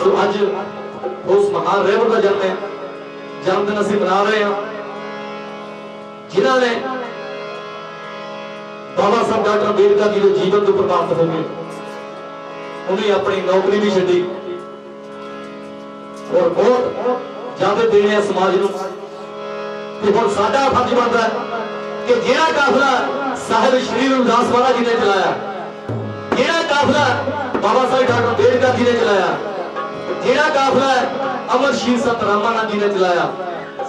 सो अज उस महान रहबर का जन्मदिन असीं मना रहे हैं, जिन्होंने बाबा साहब डॉक्टर अंबेडकर जी के जीवन तो प्रभावित हो गए, उन्हें अपनी नौकरी भी छड्डी और बहुत ज्यादा देने समाज को। हुण साडा फर्ज बनता है कि जिहड़ा काफिला साहिब श्री रविदास महाराज जी ने चलाया, जिहड़ा काफिला बाबा साहब डॉक्टर अंबेडकर जी ने चलाया, जिहड़ा काफिला अमर शीर संत रामानंद जी ने चलाया,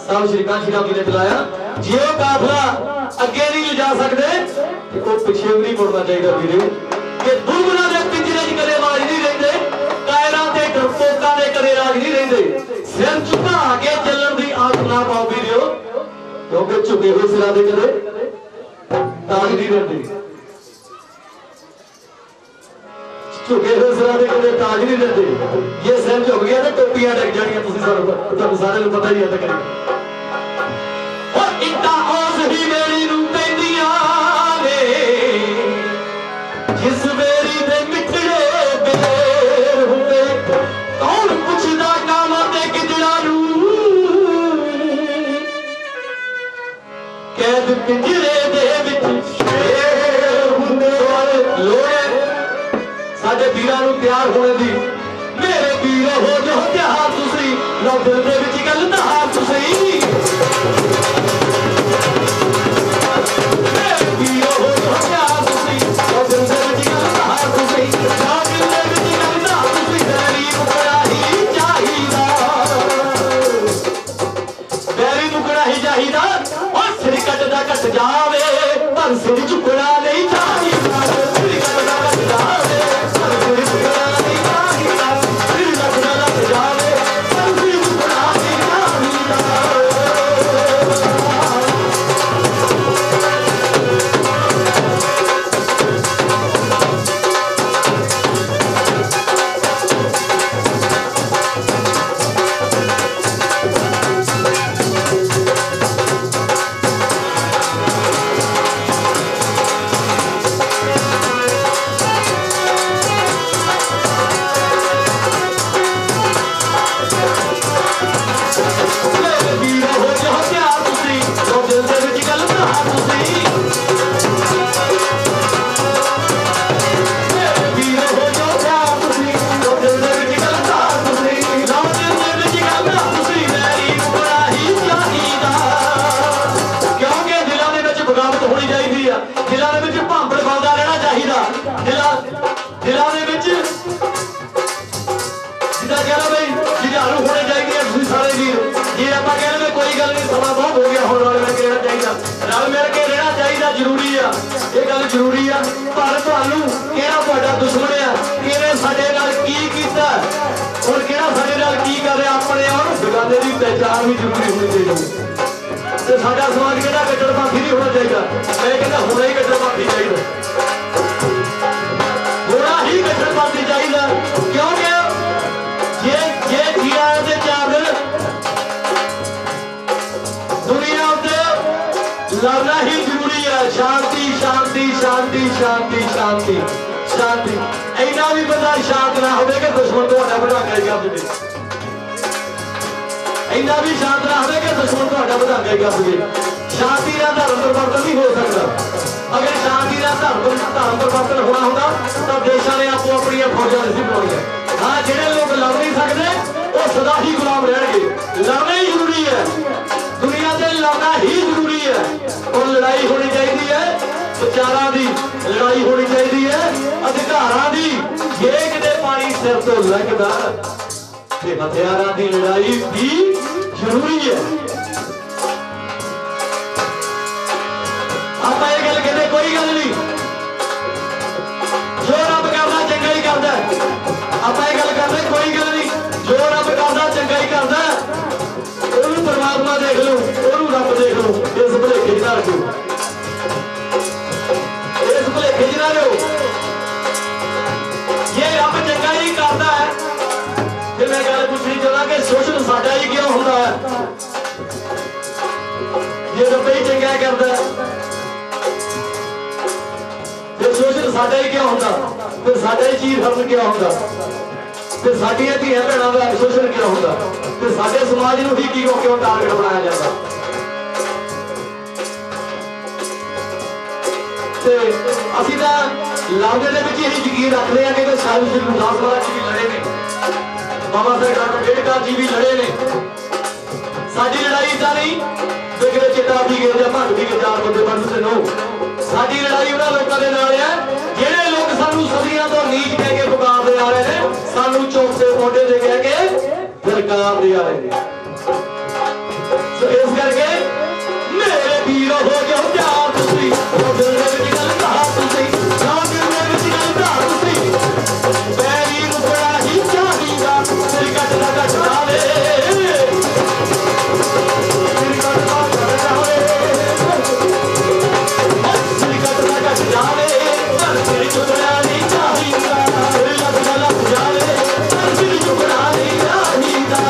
साहब श्री कांशी राम जी ने चलाया, जे वो काफिला अगे नहीं ले जा सकते तो वो पिछे भी नहीं मुड़ना चाहिए। वीरे कि दुर्गुणा के पिंजरे च कदे राज नहीं रहिंदे, कायरां ते डरपोकां दे कदे राज नहीं रहिंदे। सिर झुका के चलण दी आदत ना पाओ वीरो, क्योंकि झुके हुए सिरां दे कदे ताज नहीं रहंदे, झुके हुए सिरां दे कदे ताज नहीं रहंदे। ये सिर झुक गया तो टोपियां लग जानियां, तुहानू सारे नूं पता ही है। तकरीबन और इत्ता औस ही मेरी नूं पैंदियां ने, जिस मेरी दे मिठड़े बेर हुंदे, कौन पुछदा कामां ते गिदड़ा नूं, कैद पिंजरे दे विच शेर हुंदे। लोड़ साडे वीरां नूं तैयार होने दी, मेरे वीर हो जो हथियार तुसीं, लो दिल दे विच गल धार तुसीं। कट जावे पर सिर झुकना नहीं चाहिदा, सिर कटदा कट जावे पर सिर झुकना नहीं चाहिदा, सिर कटदा कट जावे पर सिर झुकना नहीं चाहिदा। जरूरी है, पर तुहानू किहड़ा तुहाडा दुश्मन है, किहने साडे नाल की कीता और किहड़ा साडे नाल की कर रहा, अपने और बेगाने की पहचान भी जरूरी होनी चाहिए। ते साडा समाज किहड़ा कट्टरपंथी नहीं होना चाहिए, मैं कहता होना ही कट्टरपंथी चाहिए, होना ही कट्टरपंथी चाहिए। क्योंकि जे जिया दे चार दुनिया उत्ते लड़ना ही जरूरी है। शांति शांति शांति शांति शांति शांति, इन्ना भी बंदा शांत ना होवे कि दुश्मन तुहाडा बढ़ा के गप दे, इन्ना भी शांत ना होवे कि दुश्मन तुहाडा बढ़ा के गप दे। शांति का धर्म परिवर्तन नहीं हो सकता। अगर शांति का धर्म परिवर्तन होना होगा तो देशों ने आपको अपनी फौजा नहीं बनाई। हाँ, जिहड़े लोग लड़ नहीं सकते वो सदा ही गुलाम रहेंगे। लड़ना ही जरूरी है, दुनिया से लड़ना ही जरूरी है, और लड़ाई होनी चाहिए है विचारां दी, लड़ाई होनी चाहिए है अधिकारां दी। जे किते पानी सिर तो लगदा ते हथियारां दी लड़ाई भी जरूरी है। आपां ये गल कहते कोई गल नहीं, जो रब करदा चंगा ही करदा। आपां ये गल करदे कोई गल नहीं, जो रब करदा चंगा ही करदा। ओनू परमात्मा देख लो, ओनू रब देख लो, इस भुलेखे च ना रखो, इस भुलेखे च ना रहो। ये रब चंगा ही करदा है। फिर मैं गल पूछनी चाहता कि शोषण साडा ही क्यों होंदा है? ये रब ही चंगा करदा है, फिर शोषण साडा ही क्यों होंदा? फिर साडा ही चीज हरण क्यों होंदा? ਤੇ ਸਾਡੀਆਂ ਧੀਆਂ ਭੈਣਾਂ ਦਾ ਸ਼ੋਸ਼ਣ ਕਿਉਂ ਹੁੰਦਾ ਤੇ ਸਾਡੇ ਸਮਾਜ ਨੂੰ ਹੀ ਕਿਉਂ ਟਾਰਗੇਟ ਬਣਾਇਆ ਜਾਂਦਾ। ਤੇ ਅਸੀਂ ਤਾਂ ਲਾਉਂਦੇ ਦੇ ਵਿੱਚ ਇਹ ਯਕੀਨ ਰੱਖਦੇ ਹਾਂ ਕਿ ਸਾਹਿਬ ਸ੍ਰੀ ਗੁਰਦਾਸ ਮਹਾਰਾਜ ਜੀ ਵੀ ਲੜੇ ਨੇ, ਬਾਬਾ ਸਾਹਿਬ ਡਾਕਟਰ ਅੰਬੇਡਕਰ ਜੀ ਵੀ ਲੜੇ ਨੇ। ਸਾਡੀ ਲੜਾਈ ਤਾਂ ਨਹੀਂ ਕਿ ਕਿਤੇ ਚਿੱਟਾ ਵੀ ਗਏ ਜਾਂ ਭੰਗ ਵੀ ਗਏ ਚਾਰ ਬੰਦੇ ਬਣ ਤੇ ਨੋ, ਸਾਡੀ ਲੜਾਈ ਉਹਨਾਂ ਲੋਕਾਂ ਦੇ ਨਾਲ ਹੈ ਜਿਹੜੇ ਲੋਕ ਸਾਨੂੰ ਸਦੀਆਂ ਤੋਂ ਨੀਚ ਕਹਿ ਕੇ ਪੁਕਾਰਦੇ ਆ ਰਹੇ ਨੇ, ਸਾਨੂੰ ਚੌਥੇ ਮੋਢੇ ਤੇ ਕਹਿ ਕੇ ਸਰਕਾਰ ਦੇ ਆ ਰਹੇ ਨੇ। ਸੋ ਇਸ ਕਰਕੇ ਮੇਰੇ ਵੀਰੋ ਹੋ ਜਾਓ ਪਿਆਰ ਤੁਸੀਂ, ਉਹ ਦਿਲ ਦੇ ਵਿੱਚ ਗੱਲ ਕਹਾ ਤੁਸੀਂ, ਨਾ ਦਿਲ ਦੇ ਵਿੱਚ ਗੱਲ ਕਹਾ ਤੁਸੀਂ, ਬੈਰੀ ਨੂੰ ਬੜਾ ਹੀ ਚਾਹੀਦਾ ਸਿਰ ਕੱਟ ਨਾ ਕੱਟ ਜਾਵੇ, ਸਿਰ ਕੱਟ ਨਾ ਕੱਟ ਜਾਵੇ, ਸਿਰ ਕੱਟ ਨਾ ਕੱਟ ਜਾਵੇ, ਪਰ ਸਿਰ ਝੁਕਣਾ ਨਹੀਂ ਚਾਹੀਦਾ, ਸਿਰ ਲੱਗ ਜਾਵੇ ਪਰ ਸਿਰ ਝੁਕਣਾ ਨਹੀਂ ਚਾਹੀਦਾ।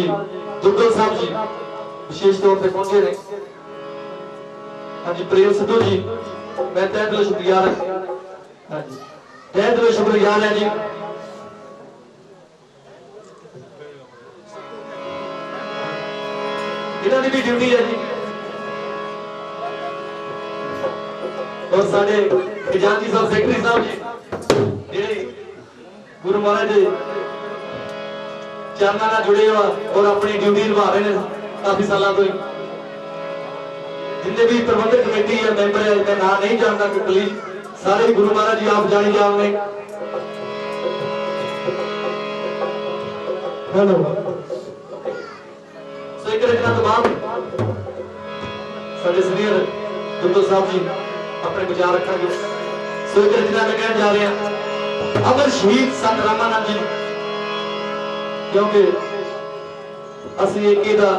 जी दुग्गल साहब जी विशेष तौर पर पहुंचे ने। हाँ जी प्रेम सिद्धू जी मैं तहे दिलों शुक्रिया हाँ जी तहे दिलों शुक्रिया है जी। इन्हों की भी ड्यूटी है जी। और साढ़े खजानची साहब सेक्रेटरी साहब जी ਜਿਹੜੇ गुरु महाराज जी चरणों ਨਾਲ जुड़े हुआ और अपनी ड्यूटी निभा रहे हैं काफी सालों तो जितने भी प्रबंधक कमेटी है मैंबर है मैं नाम नहीं जानता कि प्लीज सारे गुरु महाराज जी आप जानी जाओगे। हेलो सो एक रचना तो बाद साढ़े सीनियर दुग्गल साहब जी अपने विचार रखेंगे। सो एक रचना में कहने जा रहे हैं अमर शहीद संत रामानंद जी क्योंकि ਅਸੀਂ ਏਕੇ ਦਾ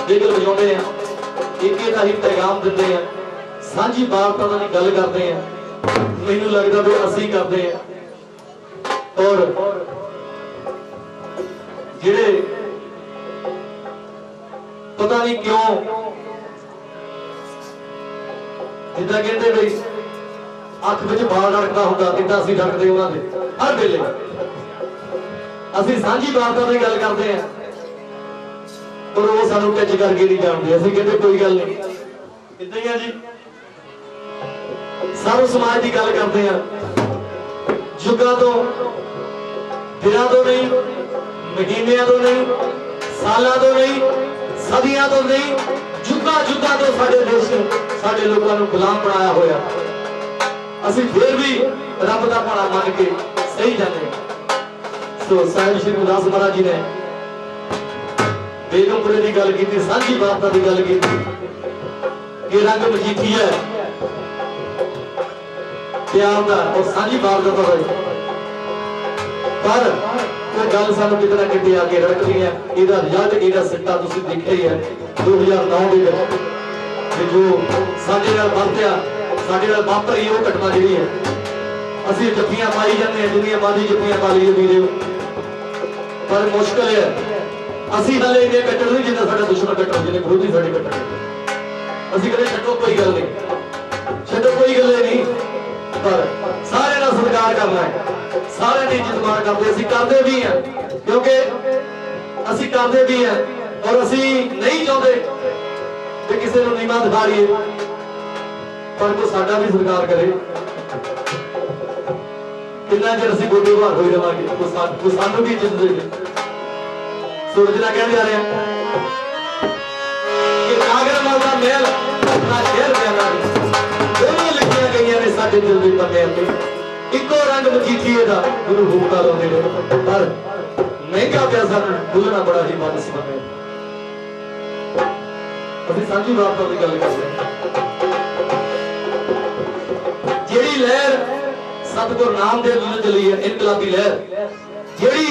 ਬਿਗਲ ਵਜਾਉਂਦੇ ਆ ਏਕੇ ਦਾ ਹੀ ਪੈਗਾਮ ਦਿੰਦੇ ਆ ਸਾਂਝੀ ਵਾਰਤਾ ਦੀ ਗੱਲ ਕਰਦੇ ਆ ਮੈਨੂੰ ਲੱਗਦਾ ਵੀ ਅਸੀਂ ਕਰਦੇ ਆ ਔਰ ਜਿਹੜੇ ਪਤਾ ਨਹੀਂ ਕਿਉਂ ਜਿੱਦਾਂ ਕਹਿੰਦੇ ਵੀ ਅੱਖ ਵਿੱਚ ਬਾਲ ਰੜਕਦਾ ਹੁੰਦਾ ਕਿੱਦਾਂ ਅਸੀਂ ਰੜਕਦੇ ਉਹਨਾਂ ਦੇ ਹਰ ਵੇਲੇ ਅਸੀਂ ਸਾਂਝੀ ਵਾਰਤਾ ਦੀ ਗੱਲ ਕਰਦੇ ਆ पर वो सानू टच करके नहीं जानते असं कहते कोई गल नहीं इदा ही है जी। सर्व समाज की गल करते हैं युगों तो दिनों तो नहीं महीनों तो नहीं सालों तो नहीं सदियों तो नहीं युगों युगों तो साडे देश नूं साडे लोकां नूं गुलाम बनाया होया असीं फिर भी रब दा भाणा मन के सही जाने। सो साहिब श्री गुरदास महाराज जी ने बेगमपुरे की गल की साझी वार्ता की गल की कि रंग मजीठी है प्यार का और साझी वार्ता का पर वो गल सानू कितना कितने आके रखनी है ਇਹਦਾ ਰਿਜ਼ਲਟ ਇਹਦਾ ਸਿੱਟਾ ਤੁਸੀਂ ਦੇਖਿਆ ਹੀ ਹੈ 2009 ਦੇ ਵਿੱਚ ਜੋ ਸਾਡੇ ਨਾਲ ਵਾਪਰਿਆ ਸਾਡੇ ਨਾਲ ਵਾਪਰੀ ਉਹ ਘਟਨਾ ਜਿਹੜੀ ਹੈ ਅਸੀਂ ਜੱਫੀਆਂ ਪਾਈ ਜਾਂਦੇ ਹਾਂ ਦੁਨੀਆ ਮਾਦੀ ਜੱਫੀਆਂ ਪਾ ਲਈ ਵੀਰੇ पर मुश्किल है ਅਸੀਂ ਹਲੇ ਇਹਨੇ ਕੱਟਣ ਨਹੀਂ ਜਿੰਨਾ ਸਾਡਾ ਦੁਸ਼ਮਣ ਕੱਟਣ ਜਿਹਨੇ ਵਿਰੋਧੀ ਸਾਡੇ ਕੱਟਣ ਅਸੀਂ ਕਦੇ ਛੱਡੋ ਕੋਈ ਗੱਲ ਨਹੀਂ ਛੱਡੋ ਕੋਈ ਗੱਲ ਨਹੀਂ ਪਰ ਸਾਰਿਆਂ ਦਾ ਸਤਿਕਾਰ ਕਰਨਾ ਹੈ ਸਾਰਿਆਂ ਦੀ ਇੱਜ਼ਤ ਮਾਣ ਕਰਦੇ ਅਸੀਂ ਕਰਦੇ ਵੀ ਹਾਂ ਕਿਉਂਕਿ ਅਸੀਂ ਕਰਦੇ ਵੀ ਹਾਂ ਔਰ ਅਸੀਂ ਨਹੀਂ ਚਾਹੁੰਦੇ ਕਿ ਕਿਸੇ ਨੂੰ ਨੀਵਾਂ ਦਿਖਾ ਲਈਏ ਪਰ ਕੋ ਸਾਡਾ ਵੀ ਸਤਿਕਾਰ ਕਰੇ ਕਿੰਨਾ ਚਿਰ ਅਸੀਂ ਗੋਡੇ ਭਾਰ ਹੋਈ ਰਵਾਂਗੇ ਕੋ ਸਾਨੂੰ ਵੀ ਇੱਜ਼ਤ ਦੇਵੇ। सूरजना कहने जा रहे हैं कि नागरमल का महल अपना शहर प्यारा दोनों लिखियां गई ने साडे दिल दे पन्ने ते इको रंग मजीठीए दा गुरु भूखा लाउंदे ने पर महंगा पिया सानू भुलना बड़ा ही मन समझे असीं सांझी वार्ता दी गल करदे जेड़ी लहर सतगुरु नामदेव जी ने चली है इनकलाबी लहर जेड़ी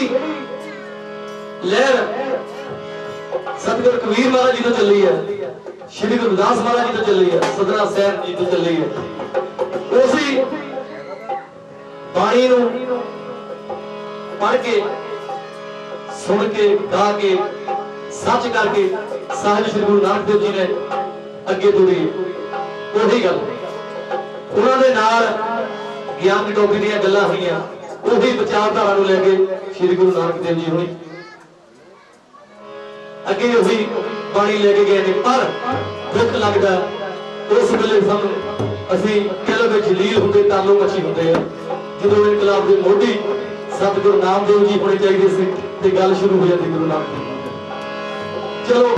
लहर सतगुरु कबीर महाराज जी तो चली है श्री गुरदास महाराज जी तो चली है सदना सैन जी तो चली है उसी बाणी नूं पढ़ के सुन के गा के सच करके साहिब श्री गुरु नानक देव जी ने अगे तुरी वही गल उन्होंने नाल ज्ञान की टोपी दी गल्लां होईयां वही विचारधारा नूं लेके श्री गुरु नानक देव जी हुई अगे उही पानी लेके गए ने पर दुख लगता उस वेले सानू असीं कह लो जलील हुंदे तालो मच्छी हुंदे जो इनकलाब के मोढी सतगुरु नामदेव जी होने चाहिए सी ते गल शुरू हो जाती गुरु नानक देव चलो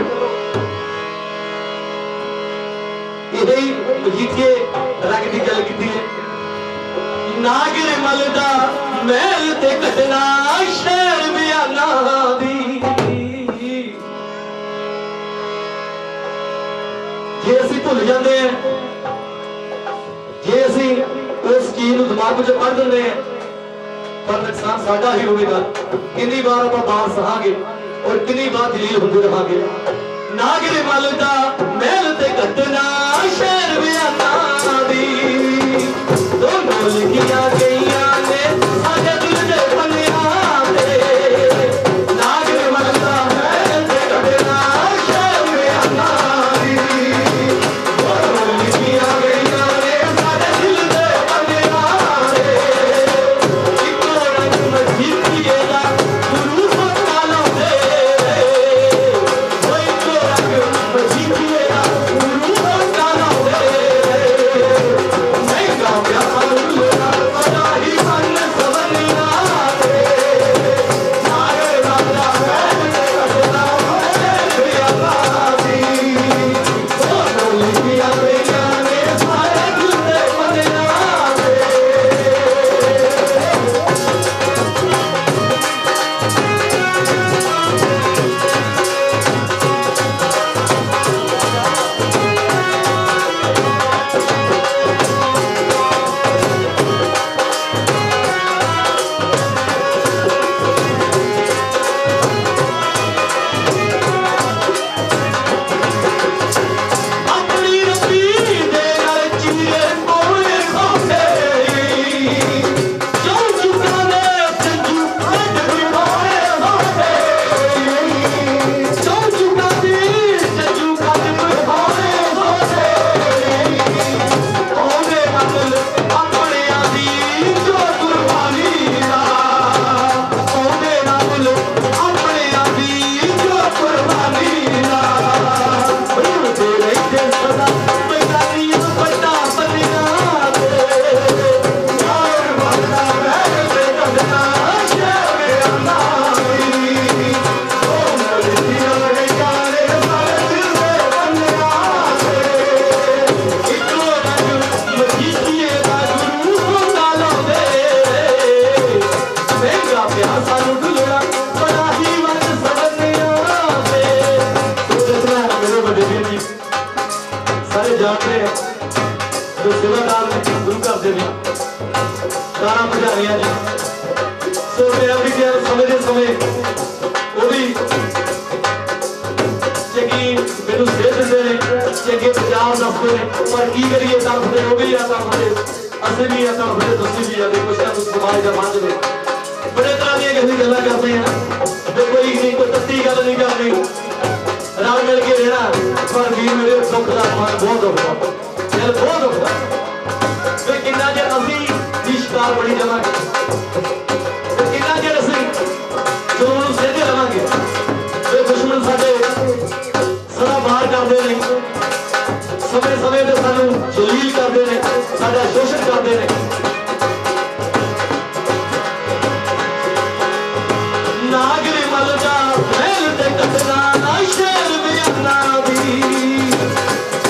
यही मजीठिए रंग की गल की है नागर मल दा महल ते घटना शहर बयाना दी जे असीं भुल जाते हैं जे असीं उस चीज नूं दिमाग विच पढ़ दिंदे हैं पर नुकसान साडा ही होवेगा कितनी बार आपां बार सहांगे और कितनी बार जलील हुंदे रहांगे नागर मल दा महल ते घटना शहर बयाना दी दोनों लिखियां गईयां ने साडे दिल दे पन्नियां ते नागर मल दा जो सेवादार ने गुरु घर के भी कारा भजारियां जी सो मैं भी क्या समय के समय वो भी चंगी मैनू सेध देते हैं चंगे प्रचार दसते हैं पर की करिए तड़फते वो भी आ तड़फते असं भी आ तड़फते तुम भी आते कुछ ना कुछ समाज का मंच में बड़े तरह की किसी गल्लां करते हैं कोई नहीं कोई तत्ती गल नहीं करनी रल मिल के रहना पर वीर मेरे दुख का मन बहुत दुखता दिल बहुत दुखता कि कितना चेर असीं भी शिकार बनी जावांगे कितना चेर असीं जुल्म नूं सहते रहांगे दुश्मन साडे सदा बाहर करते हैं समय समय पर सानू जलील करते हैं साडा शोषण करते हैं नागरी मल जा महल ते कतना ना शेर बयाना दी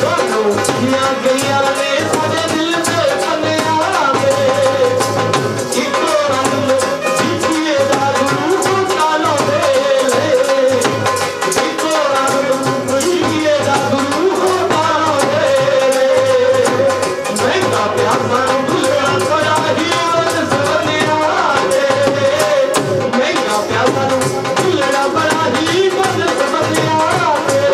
दोनों जिया गईया ने साडे दिल ते पन्निया दे इको रंग जितिए दा गुरु हो कालो दे इको रंग जितिए दा गुरु हो कालो दे महंगा प्यासा दुल्हा पड़ा ही बन सवनिया दे महंगा प्यासा दुल्हा पड़ा ही बन सवनिया दे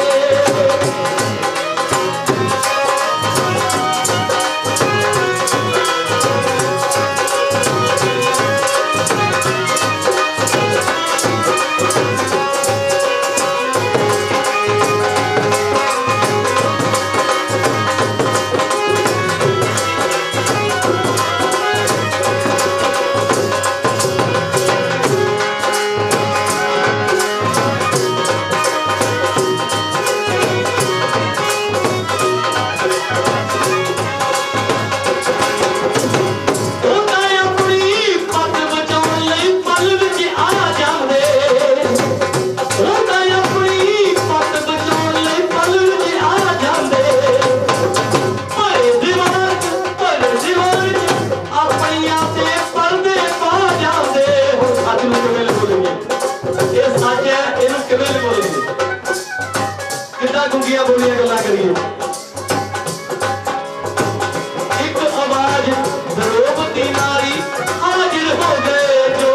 गुंगिया बोलियां गल्लां करिए एक आवाज द्रौपदी नारी हाजिर हो गए जो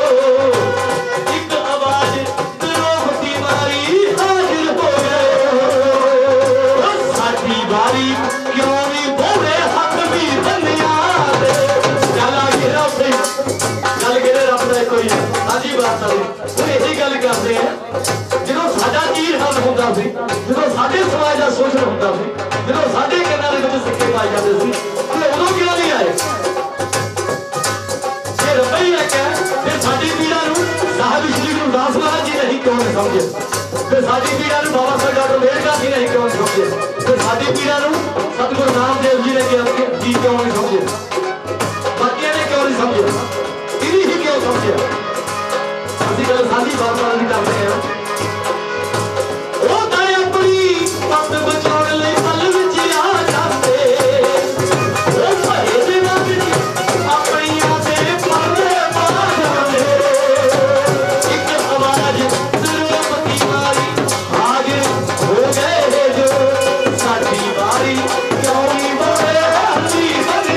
एक आवाज द्रौपदी नारी हाजिर हो गए साडी बारी क्यों नहीं बोले हक भी बनिया दे चला गिरा से गल गिरे रब दा कोई साजी बात वाली वो यही गल करते हैं ਜਦੋਂ ਸਾਡਾ ਚੀਰ ਹੱਲ ਹੁੰਦਾ ਸੀ ਜਦੋਂ ਸਾਡੇ ਸਮਾਜ ਦਾ ਸ਼ੋਸ਼ਣ ਹੁੰਦਾ ਸੀ ਜਦੋਂ ਸਾਡੇ ਕੰਨਾਂ ਦੇ ਵਿੱਚ ਸਿੱਕੇ ਪਾਏ ਜਾਂਦੇ ਸੀ ਤੇ ਉਦੋਂ ਕਿਉਂ ਨਹੀਂ ਆਏ ਜੇ ਰੁਪਈਆ ਕਹਿ ਫਿਰ ਸਾਡੀ ਪੀੜ੍ਹਾਂ ਨੂੰ ਸਾਹਿਬ ਸ਼੍ਰੀ ਗੁਰੂ ਰਵਿਦਾਸ ਮਹਾਰਾਜ ਜੀ ਨਹੀਂ ਕਿਉਂ ਨਹੀਂ ਸਮਝੇ ਫਿਰ ਸਾਡੀ ਪੀੜ੍ਹਾਂ ਨੂੰ ਬਾਬਾ ਸਾਹਿਬ ਡਾਕਟਰ ਅੰਬੇਡਕਰ ਜੀ ਨਹੀਂ ਕਿਉਂ ਨਹੀਂ ਸਮਝੇ ਫਿਰ ਸਾਡੀ ਪੀੜ੍ਹਾਂ ਨੂੰ ਸਤਿਗੁਰੂ ਨਾਮਦੇਵ ਜੀ ਨੇ ਕਿਉਂ ਨਹੀਂ ਸਮਝੇ ਬਾਕੀਆਂ ਨੇ ਕਿਉਂ ਨਹੀਂ ਸਮਝੇ ਇਹਦੀ ਹੀ ਕਿਉਂ ਸਮਝਿਆ ਅਸੀਂ ਗੱਲ ਸਾਡੀ ਬਾਤ ਵਾਲੀ ਦੀ ਕਰਦੇ ਹਾਂ पत बचाने लई पल विच आ जाते ओ भरे दिनां विच अपनियां दे पर्दे पा जाते एक आवाज द्रौपदी नारी हाजिर हो गए जो साडी बारी क्यों नहीं बोले हाजी बन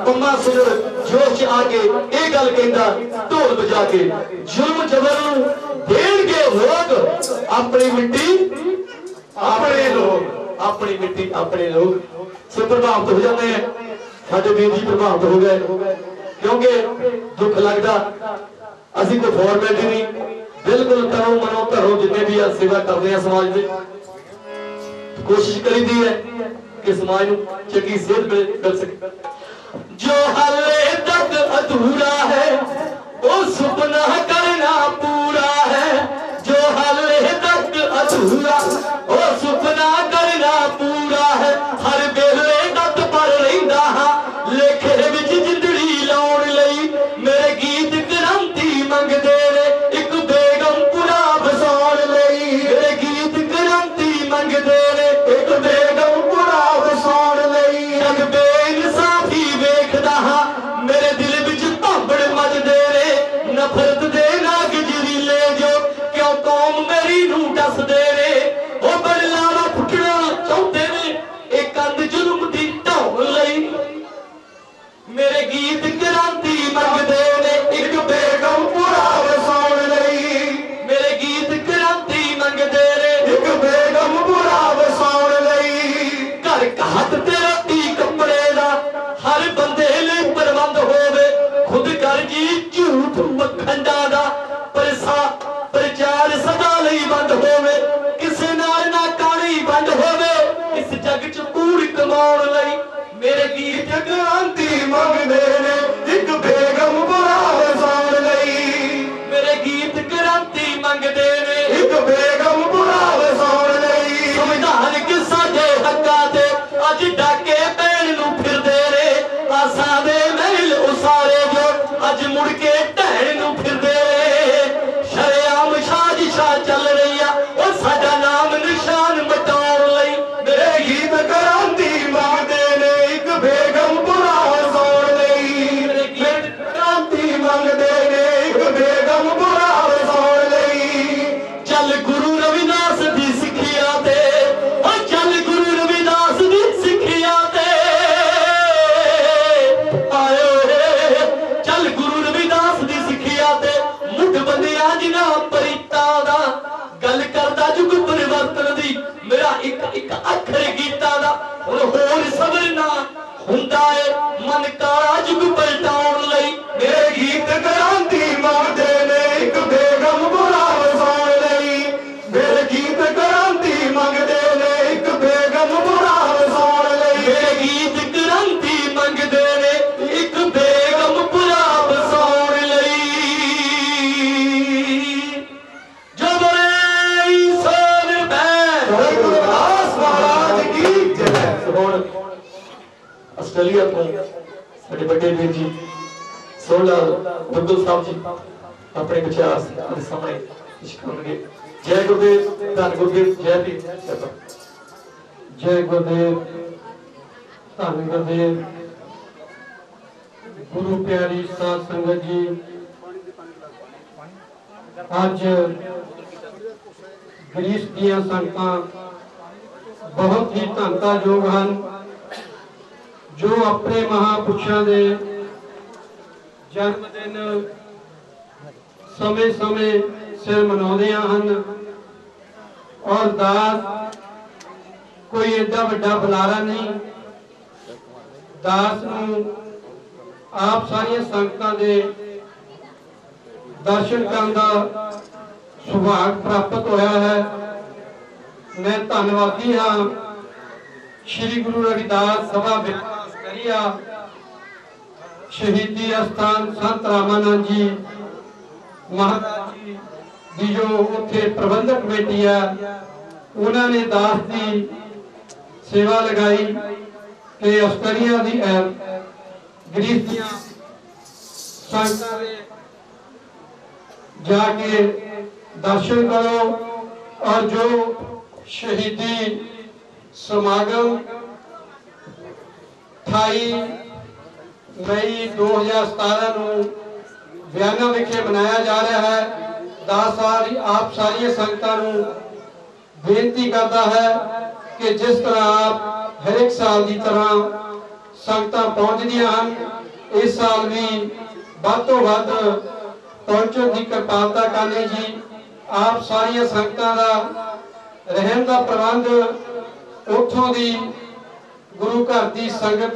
ਪੰਮਾ ਸੁਰ ਜੋਸ਼ ਚ ਆ ਕੇ ਇਹ ਗੱਲ ਕਹਿੰਦਾ ਢੋਲ ਵਜਾ ਕੇ, ਜ਼ੁਲਮ ਜ਼ਬਰ ਨੂੰ ਦੇਣਗੇ ਲੋਕ ਆਪਣੀ ਮਿੱਟੀ ਆਪਣੇ ਲੋਕ, ਆਪਣੀ ਮਿੱਟੀ ਆਪਣੇ ਲੋਕ। ਸੋ ਪ੍ਰਭਾਵਿਤ ਹੋ ਜਾਂਦੇ ਆ ਸਾਡੇ ਵੀਰ ਜੀ, ਪ੍ਰਭਾਵਿਤ ਹੋ ਗਏ क्योंकि दुख लगता असि कोई फॉर्मेलिटी नहीं, बिल्कुल तनो मनो घरों जिन्हें भी सेवा करते हैं समाज में कोशिश करीदी है कि समाज को चंगी सेहत मिल सके। जो हाले तक अधूरा है वो सुपना करना पूरा है, जो हाले तक अधूरा वो सुपना करना पूरा है। हर वेले दत पर रहिंदा हां लेखे विच जिंदड़ी लाउण लई, मेरे गीत क्रांति मंगदे ने एक बेगम पुरा वसाउण लई, मेरे गीत क्रांति मंगदे ने एक बेगम पुरा वसाउण लई। जग बेइंसाफी वेखदा हां मेरे दिल विच भांबड़ मचदे ने, नफरत दे नाग जरीले जो क्यों कौम मेरी नूं दसदे ने। ओ बदलावा फुटना चाहुंदे ने एक कंध जुल्म दी ढाउण लई, मेरे गीत क्रांति मंगदे ने एक बेगम पुरा वसाउण लई, मेरे गीत क्रांति मंगदे ने एक बेगम पुरा वसाउण लई। घर घाट ते रोटी कपड़े दा हर बंदे लई प्रबंध होवे, खुद कर जी झूठ पखंडा दा प्रचार सदा लई बंद होवे, किसे नाल ना कहानी बंद होवे इस जग च कूड़ कमाउण लई। मेरे गीत क्रांति मंगदे ने एक बेगम पुरा वसाउण लई, मेरे गीत क्रांति मंगदे ने एक बेगम पुरा वसाउण लई। संविधान के साडे हक्कां ते अज डाके पैण नूं फिरदे ने, आसां दे महल उसारे जो अज मुड़ के ढैण नूं फिरदे ने। शरेआम साजिशां चल रही आ ओ साडा नाम निशान मिटाउण लई, मेरे गीत क्रांति मंगदे ने एक बेगम पुरा वसाउण लई, मेरे गीत क्रांति मंगदे ने एक बेगम पुरा वसाउण लई। चल गुरु रविदास दी सिक्खिया ते ओ चल गुरु रविदास दी सिक्खिया ते आयो रे, चल गुरु रविदास दी सिक्खिया ते मुठ बंदिया जिन्हां परितां दा गल करदा जुग परिवर्तन दी, मेरा एक एक अखर गीतां दा हुण होर सबर ना हुंदा है मन काला जुग पलटाउण लई। मेरे गीत क्रांति मंगदे ने एक बेगम पुरा वसाउण लई, मेरे गीत क्रांति मंगदे ने एक बेगम पुरा वसाउण लई, मेरे गीत क्रांति मंगदे ने एक बेगम पुरा वसाउण लई। जो बोले ईसान मैं गुरदास महाराज की जय। आस्ट्रेलिया तो साडे बड़े वीर जी सोहलाल दुग्गल साहब जी अपने विचार साडे सामने पेश करनगे। जय गुरुदेव, धन गुरुदेव, जय भीम, जय भारत। जय गुरुदेव, धन गुरुदेव। गुरु प्यारी साध संगत जी, अज ग्रीस दियां संगतां बहुत ही धन्नतायोग हैं जो अपने महापुरुषों के जन्मदिन समय समय सिर मनाउंदियां हन और दास कोई एडा वड्डा बुलारा नहीं, दास नूं आप सारिया संगतां दे दर्शन करन दा सुभाग प्राप्त होया है। मैं धन्नवादी हाँ श्री गुरु रविदास सभा विकासकरिया शहीदी अस्थान संत रामानंद जी महाराज जी की जो उत्थे प्रबंधक कमेटी है उन्होंने दास की सेवा लगाई कि अस्करिया दी ग्रीस दियां संगतां दे जाके दर्शन करो और जो शहीदी समागम 28 मई 2017 ਨੂੰ ਬਿਆਨਾ ਵਿਖੇ ਮਨਾਇਆ ਜਾ ਰਿਹਾ ਹੈ। दास आप सारी संगतां नूं बेनती करता है कि जिस तरह आप हर एक साल की तरह ਸੰਗਤਾਂ ਪਹੁੰਚਦੀਆਂ ਹਨ। ਇਸ ਸਾਲ ਵੀ ਵੱਧ ਤੋਂ ਵੱਧ ਪਹੁੰਚਣ ਦੀ ਕਿਰਪਾਲਤਾ ਕਰਨੀ ਜੀ। ਆਪ ਸਾਰੀਆਂ ਸੰਗਤਾਂ ਦਾ ਰਹਿਣ ਦਾ ਪ੍ਰਬੰਧ ਉੱਥੋਂ ਦੀ ਗੁਰੂ ਘਰ ਦੀ ਸੰਗਤ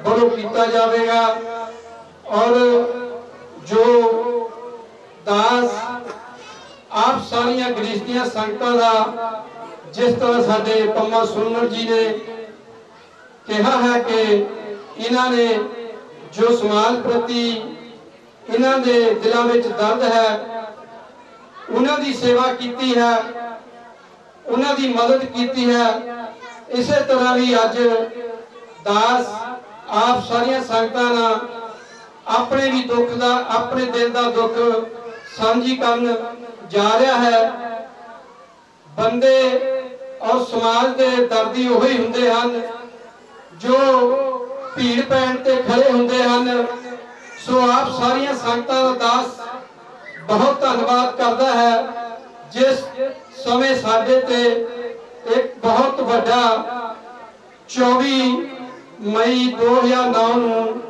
ਵੱਲੋਂ ਕੀਤਾ ਜਾਵੇਗਾ। ਔਰ ਜੋ ਦਾਸ ਆਪ ਸਾਰੀਆਂ ਗ੍ਰਸਤੀਆਂ ਸੰਗਤਾਂ ਦਾ ਜਿਸ ਤਰ੍ਹਾਂ ਸਾਡੇ ਪੰਮਾ ਸੁਰਮਲ ਜੀ ਨੇ ਕਿਹਾ ਹੈ ਕਿ ਇਹਨਾਂ ਨੇ ਜੋ ਸਮਾਜ ਪ੍ਰਤੀ ਇਹਨਾਂ ਦੇ ਦਿਲਾਂ ਵਿੱਚ ਦਰਦ ਹੈ, ਉਹਨਾਂ ਦੀ ਸੇਵਾ ਕੀਤੀ ਹੈ, ਉਹਨਾਂ ਦੀ ਮਦਦ ਕੀਤੀ ਹੈ। ਇਸੇ ਤਰ੍ਹਾਂ ਵੀ ਅੱਜ ਦਾਸ ਆਪ ਸਾਰੀਆਂ ਸੰਗਤਾਂ ਨਾਲ ਆਪਣੇ ਵੀ ਦੁੱਖ ਦਾ, ਆਪਣੇ ਦਿਲ ਦਾ ਦੁੱਖ ਸਾਂਝੀ ਕਰਨ ਜਾ ਰਿਹਾ ਹੈ। ਬੰਦੇ ਔਰ ਸਮਾਜ ਦੇ ਦਰਦੀ ਉਹੀ ਹੁੰਦੇ ਹਨ ਜੋ ਭੀੜ ਪੈਣ ਤੇ ਖੜੇ ਹੁੰਦੇ ਹਨ। ਸੋ ਆਪ ਸਾਰੀਆਂ ਸੰਗਤਾਂ ਦਾ ਦਾਸ ਬਹੁਤ ਧੰਨਵਾਦ ਕਰਦਾ ਹੈ। ਜਿਸ ਸਮੇਂ ਸਾਡੇ ਤੇ ਇੱਕ ਬਹੁਤ ਵੱਡਾ 24 ਮਈ 2009 ਨੂੰ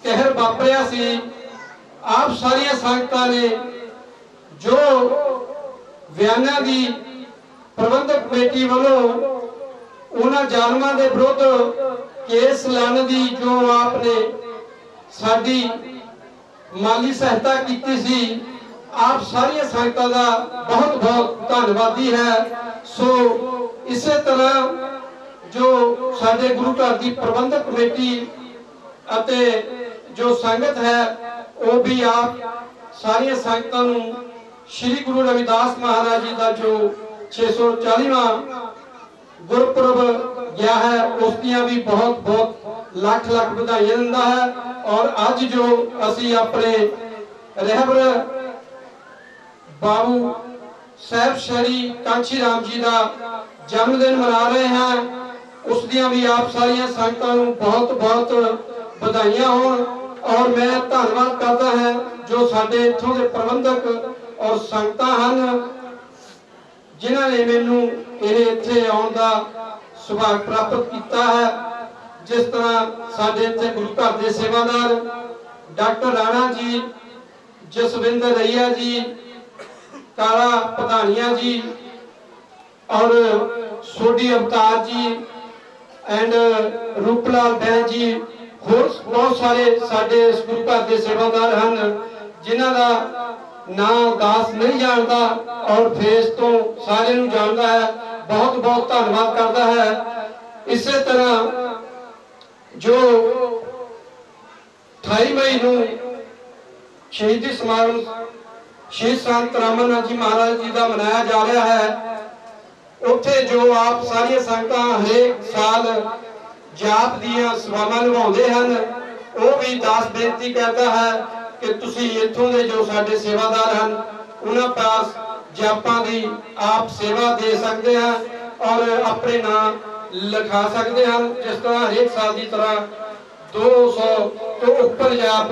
ਕਹਿਰ ਵਾਪਰਿਆ ਸੀ, ਆਪ ਸਾਰੀਆਂ ਸੰਗਤਾਂ ਨੇ ਜੋ ਬਿਆਨਾਂ ਦੀ ਪ੍ਰਬੰਧਕ ਕਮੇਟੀ ਵੱਲੋਂ ਉਹਨਾਂ ਜ਼ਾਲਮਾਂ ਦੇ ਵਿਰੁੱਧ ਕੇਸ ਲਾਉਣ ਦੀ ਜੋ ਆਪ ਨੇ ਸਾਡੀ ਮਾਲੀ ਸਹਾਇਤਾ ਕੀਤੀ ਸੀ, ਆਪ ਸਾਰੀਆਂ ਸੰਗਤਾਂ ਦਾ ਬਹੁਤ ਬਹੁਤ ਧੰਨਵਾਦੀ ਹੈ। ਸੋ ਇਸੇ ਤਰ੍ਹਾਂ ਜੋ ਸਾਡੇ ਗੁਰੂ ਘਰ ਦੀ ਪ੍ਰਬੰਧਕ ਕਮੇਟੀ ਅਤੇ ਜੋ ਸੰਗਤ ਹੈ ਉਹ ਵੀ ਆਪ ਸਾਰੀਆਂ ਸੰਗਤਾਂ ਨੂੰ ਸ੍ਰੀ ਗੁਰੂ ਰਵਿਦਾਸ ਮਹਾਰਾਜ ਜੀ ਦਾ ਜੋ 640ਵਾਂ ਗੁਰਪੁਰਬ ਗਿਆ ਹੈ ਉਸ ਦੀਆਂ ਵੀ ਬਹੁਤ ਬਹੁਤ ਲੱਖ ਲੱਖ ਵਧਾਈਆਂ ਦਿੰਦਾ ਹੈ। ਔਰ ਅੱਜ ਜੋ ਅਸੀਂ ਆਪਣੇ ਰਹਿਬਰ ਬਾਬੂ ਸਾਹਿਬ ਸ਼੍ਰੀ ਕਾਂਚੀ ਰਾਮ ਜੀ ਦਾ ਜਨਮ ਦਿਨ ਮਨਾ ਰਹੇ ਹਾਂ, ਉਸ ਦੀਆਂ ਵੀ ਆਪ ਸਾਰੀਆਂ ਸੰਗਤਾਂ ਨੂੰ ਬਹੁਤ ਬਹੁਤ ਵਧਾਈਆਂ ਹੋਣ। ਔਰ ਮੈਂ ਧੰਨਵਾਦ ਕਰਦਾ ਹਾਂ ਜੋ ਸਾਡੇ ਇੱਥੋਂ ਦੇ ਪ੍ਰਬੰਧਕ ਔਰ ਸੰਗਤਾਂ ਹਨ ਜਿਨ੍ਹਾਂ ਨੇ ਮੈਨੂੰ ਇਹ ਇੱਥੇ ਆਉਣ ਦਾ ਸੁਭਾਗ ਪ੍ਰਾਪਤ ਕੀਤਾ ਹੈ। ਜਿਸ ਤਰ੍ਹਾਂ ਸਾਡੇ ਇੱਥੇ ਗੁਰੂ ਘਰ ਦੇ ਸੇਵਾਦਾਰ ਡਾਕਟਰ ਰਾਣਾ ਜੀ, ਜਸਵਿੰਦਰ ਰਈਆ ਜੀ, ਕਾਲਾ ਪਧਾਨੀਆ ਜੀ ਔਰ ਸੋਢੀ ਅਵਤਾਰ ਜੀ ਐਂਡ ਰੂਪਲਾਲ ਬੈਨ ਜੀ, ਹੋਰ ਬਹੁਤ ਸਾਰੇ ਸਾਡੇ ਇਸ ਗੁਰੂ ਘਰ ਦੇ ਸੇਵਾਦਾਰ ਹਨ ਜਿਨ੍ਹਾਂ ਦਾ ਨਾਂ ਦਾਸ ਨਹੀਂ ਜਾਣਦਾ ਔਰ ਫੇਸ ਤੋਂ ਸਾਰਿਆਂ ਨੂੰ ਜਾਣਦਾ ਹੈ। ਬਹੁਤ ਬਹੁਤ ਧੰਨਵਾਦ ਕਰਦਾ ਹੈ। ਇਸੇ ਤਰ੍ਹਾਂ ਜੋ 28 ਮਈ ਨੂੰ ਸ਼ਹੀਦੀ ਸਮਾਗਮ ਸ਼ਹੀਦ ਸੰਤ ਰਾਮਨਾਥ ਜੀ ਮਹਾਰਾਜ ਜੀ ਦਾ ਮਨਾਇਆ ਜਾ ਰਿਹਾ ਹੈ, ਉੱਥੇ ਜੋ ਆਪ ਸਾਰੀਆਂ ਸੰਗਤਾਂ ਹਰੇਕ ਸਾਲ ਜਾਪ ਦੀਆਂ ਸੇਵਾਵਾਂ ਨਿਭਾਉਂਦੇ ਹਨ, ਉਹ ਵੀ ਦਾਸ ਬੇਨਤੀ ਕਰਦਾ ਹੈ ਕਿ ਤੁਸੀਂ ਇੱਥੋਂ ਦੇ ਜੋ ਸਾਡੇ ਸੇਵਾਦਾਰ ਹਨ ਉਹਨਾਂ ਪਾਸ ਜਾਪਾਂ ਦੀ ਆਪ ਸੇਵਾ ਦੇ ਸਕਦੇ ਹਨ ਔਰ ਆਪਣੇ ਨਾਮ ਲਿਖਾ ਸਕਦੇ ਹਨ। ਜਿਸ ਤਰ੍ਹਾਂ ਹਰੇਕ ਸਾਲ ਦੀ ਤਰ੍ਹਾਂ 200 ਤੋਂ ਉੱਪਰ ਜਾਪ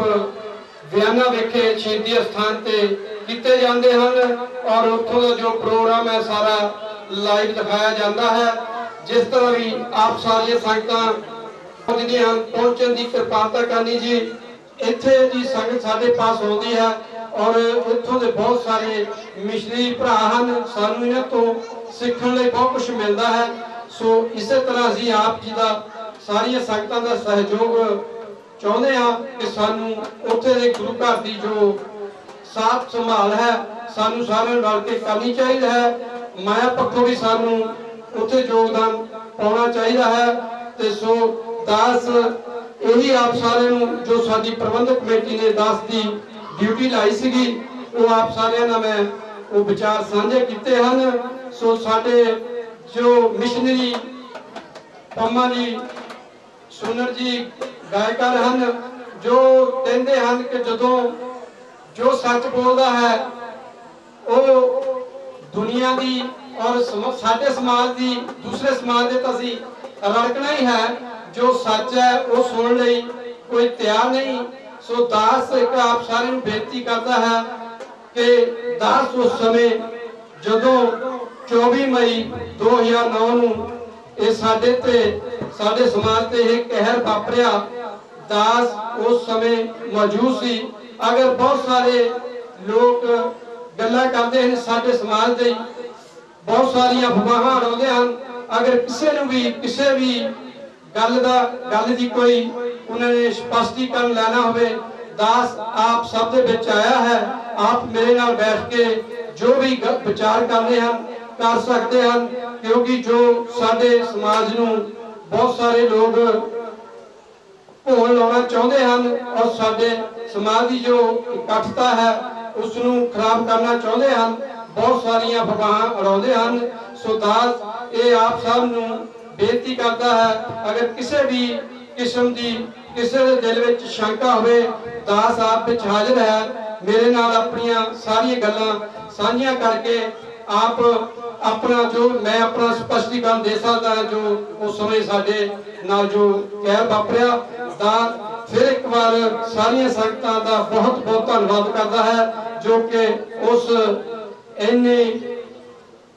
ਬਿਆਨਾ ਵੇਖੇ ਸ਼ਹੀਦੀ ਅਸਥਾਨ ਤੇ ਕੀਤੇ ਜਾਂਦੇ ਹਨ ਔਰ ਉੱਥੋਂ ਦਾ ਜੋ ਪ੍ਰੋਗਰਾਮ ਹੈ ਸਾਰਾ ਲਾਈਵ ਦਿਖਾਇਆ ਜਾਂਦਾ ਹੈ। ਜਿਸ ਤਰ੍ਹਾਂ ਵੀ ਆਪ ਸਾਰੀਆਂ ਸੰਗਤਾਂ ਪਹੁੰਚਦੀਆਂ ਹਨ, ਪਹੁੰਚਣ ਦੀ ਕਿਰਪਾਲਤਾ ਕਰਨੀ ਜੀ। ਇੱਥੇ ਦੀ ਸੰਗਤ ਸਾਡੇ ਪਾਸ ਆਉਂਦੀ ਹੈ ਔਰ ਇੱਥੋਂ ਦੇ ਬਹੁਤ ਸਾਰੇ ਮਿਸ਼ਨਰੀ ਭਰਾ ਹਨ, ਸਾਨੂੰ ਇਹਨਾਂ ਤੋਂ ਸਿੱਖਣ ਲਈ ਬਹੁਤ ਕੁਝ ਮਿਲਦਾ ਹੈ। ਸੋ ਇਸੇ ਤਰ੍ਹਾਂ ਅਸੀਂ ਆਪ ਜੀ ਦਾ ਸਾਰੀਆਂ ਸੰਗਤਾਂ ਦਾ ਸਹਿਯੋਗ ਚਾਹੁੰਦੇ ਹਾਂ ਕਿ ਸਾਨੂੰ ਉੱਥੇ ਦੇ ਗੁਰੂ ਘਰ ਦੀ ਜੋ ਸਾਥ ਸੰਭਾਲ ਹੈ ਸਾਨੂੰ ਸਾਰਿਆਂ ਨੂੰ ਰਲ ਕੇ ਕਰਨੀ ਚਾਹੀਦੀ ਹੈ। ਮਾਇਆ ਪੱਖੋਂ ਵੀ ਸਾਨੂੰ ਉੱਥੇ ਯੋਗਦਾਨ ਪਾਉਣਾ ਚਾਹੀਦਾ ਹੈ। ਤੇ ਸੋ ਦਾਸ ਇਹੀ ਆਪ ਸਾਰਿਆਂ ਨੂੰ ਜੋ ਸਾਡੀ ਪ੍ਰਬੰਧਕ ਕਮੇਟੀ ਨੇ ਦਾਸ ਦੀ ਡਿਊਟੀ ਲਾਈ ਸੀਗੀ ਉਹ ਆਪ ਸਾਰਿਆਂ ਨਾਲ ਮੈਂ ਉਹ ਵਿਚਾਰ ਸਾਂਝੇ ਕੀਤੇ ਹਨ। ਸੋ ਸਾਡੇ ਜੋ ਮਿਸ਼ਨਰੀ ਪੰਮਾ ਜੀ ਸੁਨਰ ਜੀ ਗਾਇਕਾਰ ਹਨ ਜੋ ਕਹਿੰਦੇ ਹਨ ਕਿ ਜਦੋਂ ਜੋ ਸੱਚ ਬੋਲਦਾ ਹੈ ਉਹ ਦੁਨੀਆ ਦੀ ਔਰ ਸਾਡੇ ਸਮਾਜ ਦੀ ਦੂਸਰੇ ਸਮਾਜ ਦੇ ਤਾਂ ਅਸੀਂ ਰੜਕਣਾ ਹੀ ਹੈ। ਜੋ ਸੱਚ ਹੈ ਉਹ ਸੁਣਨ ਲਈ ਕੋਈ ਤਿਆਰ ਨਹੀਂ। ਸੋ ਦਾਸ ਇੱਕ ਆਪ ਸਾਰਿਆਂ ਨੂੰ ਬੇਨਤੀ ਕਰਦਾ ਹੈ ਕਿ ਦਾਸ ਉਸ ਸਮੇਂ ਜਦੋਂ 24 ਮਈ 2009 ਨੂੰ ਇਹ ਸਾਡੇ ਸਮਾਜ ਤੇ ਇਹ ਕਹਿਰ ਵਾਪਰਿਆ। ਦਾਸ ਉਸ ਸਮੇਂ ਮੌਜੂਦ ਸੀ। ਅਗਰ ਬਹੁਤ ਸਾਰੇ ਲੋਕ ਗੱਲਾਂ ਕਰਦੇ ਹਨ ਸਾਡੇ ਸਮਾਜ ਦੇ, ਬਹੁਤ ਸਾਰੀਆਂ ਅਫਵਾਹਾਂ ਉਡਾਉਂਦੇ ਹਨ। ਅਗਰ ਕਿਸੇ ਨੂੰ ਵੀ ਕਿਸੇ ਵੀ ਗੱਲ ਦੀ ਕੋਈ ਉਹਨਾਂ ਨੇ ਸਪਸ਼ਟੀਕਰਨ ਲੈਣਾ ਹੋਵੇ, ਦਾਸ ਆਪ ਸਭ ਦੇ ਵਿੱਚ ਆਇਆ ਹੈ। ਆਪ ਮੇਰੇ ਨਾਲ ਬੈਠ ਕੇ ਜੋ ਵੀ ਵਿਚਾਰ ਕਰਨੇ ਹਨ ਕਰ ਸਕਦੇ ਹਨ, ਕਿਉਂਕਿ ਜੋ ਸਾਡੇ ਸਮਾਜ ਨੂੰ ਬਹੁਤ ਸਾਰੇ ਲੋਕ ਭੋਲ ਲਾਉਣਾ ਚਾਹੁੰਦੇ ਹਨ ਔਰ ਸਾਡੇ ਸਮਾਜ ਦੀ ਜੋ ਇਕੱਠਤਾ ਹੈ ਉਸ ਨੂੰ ਖਰਾਬ ਕਰਨਾ ਚਾਹੁੰਦੇ ਹਨ, ਬਹੁਤ ਸਾਰੀਆਂ ਅਫਵਾਹਾਂ ਉਡਾਉਂਦੇ ਹਨ। ਸੋ ਦਾਸ ਇਹ ਆਪ ਸਭ ਨੂੰ ਬੇਨਤੀ ਕਰਦਾ ਹੈ, ਅਗਰ ਕਿਸੇ ਵੀ ਕਿਸਮ ਦੀ ਕਿਸੇ ਦੇ ਦਿਲ ਵਿੱਚ ਸ਼ੰਕਾ ਹੋਵੇ, ਦਾਸ ਆਪ ਵਿੱਚ ਹਾਜ਼ਰ ਹੈ। ਮੇਰੇ ਨਾਲ ਆਪਣੀਆਂ ਸਾਰੀਆਂ ਗੱਲਾਂ ਸਾਂਝੀਆਂ ਕਰਕੇ ਆਪ ਆਪਣਾ ਜੋ ਮੈਂ ਆਪਣਾ ਸਪਸ਼ਟੀਕਰਨ ਦੇ ਸਕਦਾ ਹਾਂ, ਜੋ ਉਸ ਸਮੇਂ ਸਾਡੇ ਨਾਲ ਜੋ ਕਹਿਰ ਵਾਪਰਿਆ। ਤਾਂ ਫਿਰ ਇੱਕ ਵਾਰ ਸਾਰੀਆਂ ਸੰਗਤਾਂ ਦਾ ਬਹੁਤ ਬਹੁਤ ਧੰਨਵਾਦ ਕਰਦਾ ਹੈ ਜੋ ਕਿ ਉਸ ਇੰਨੇ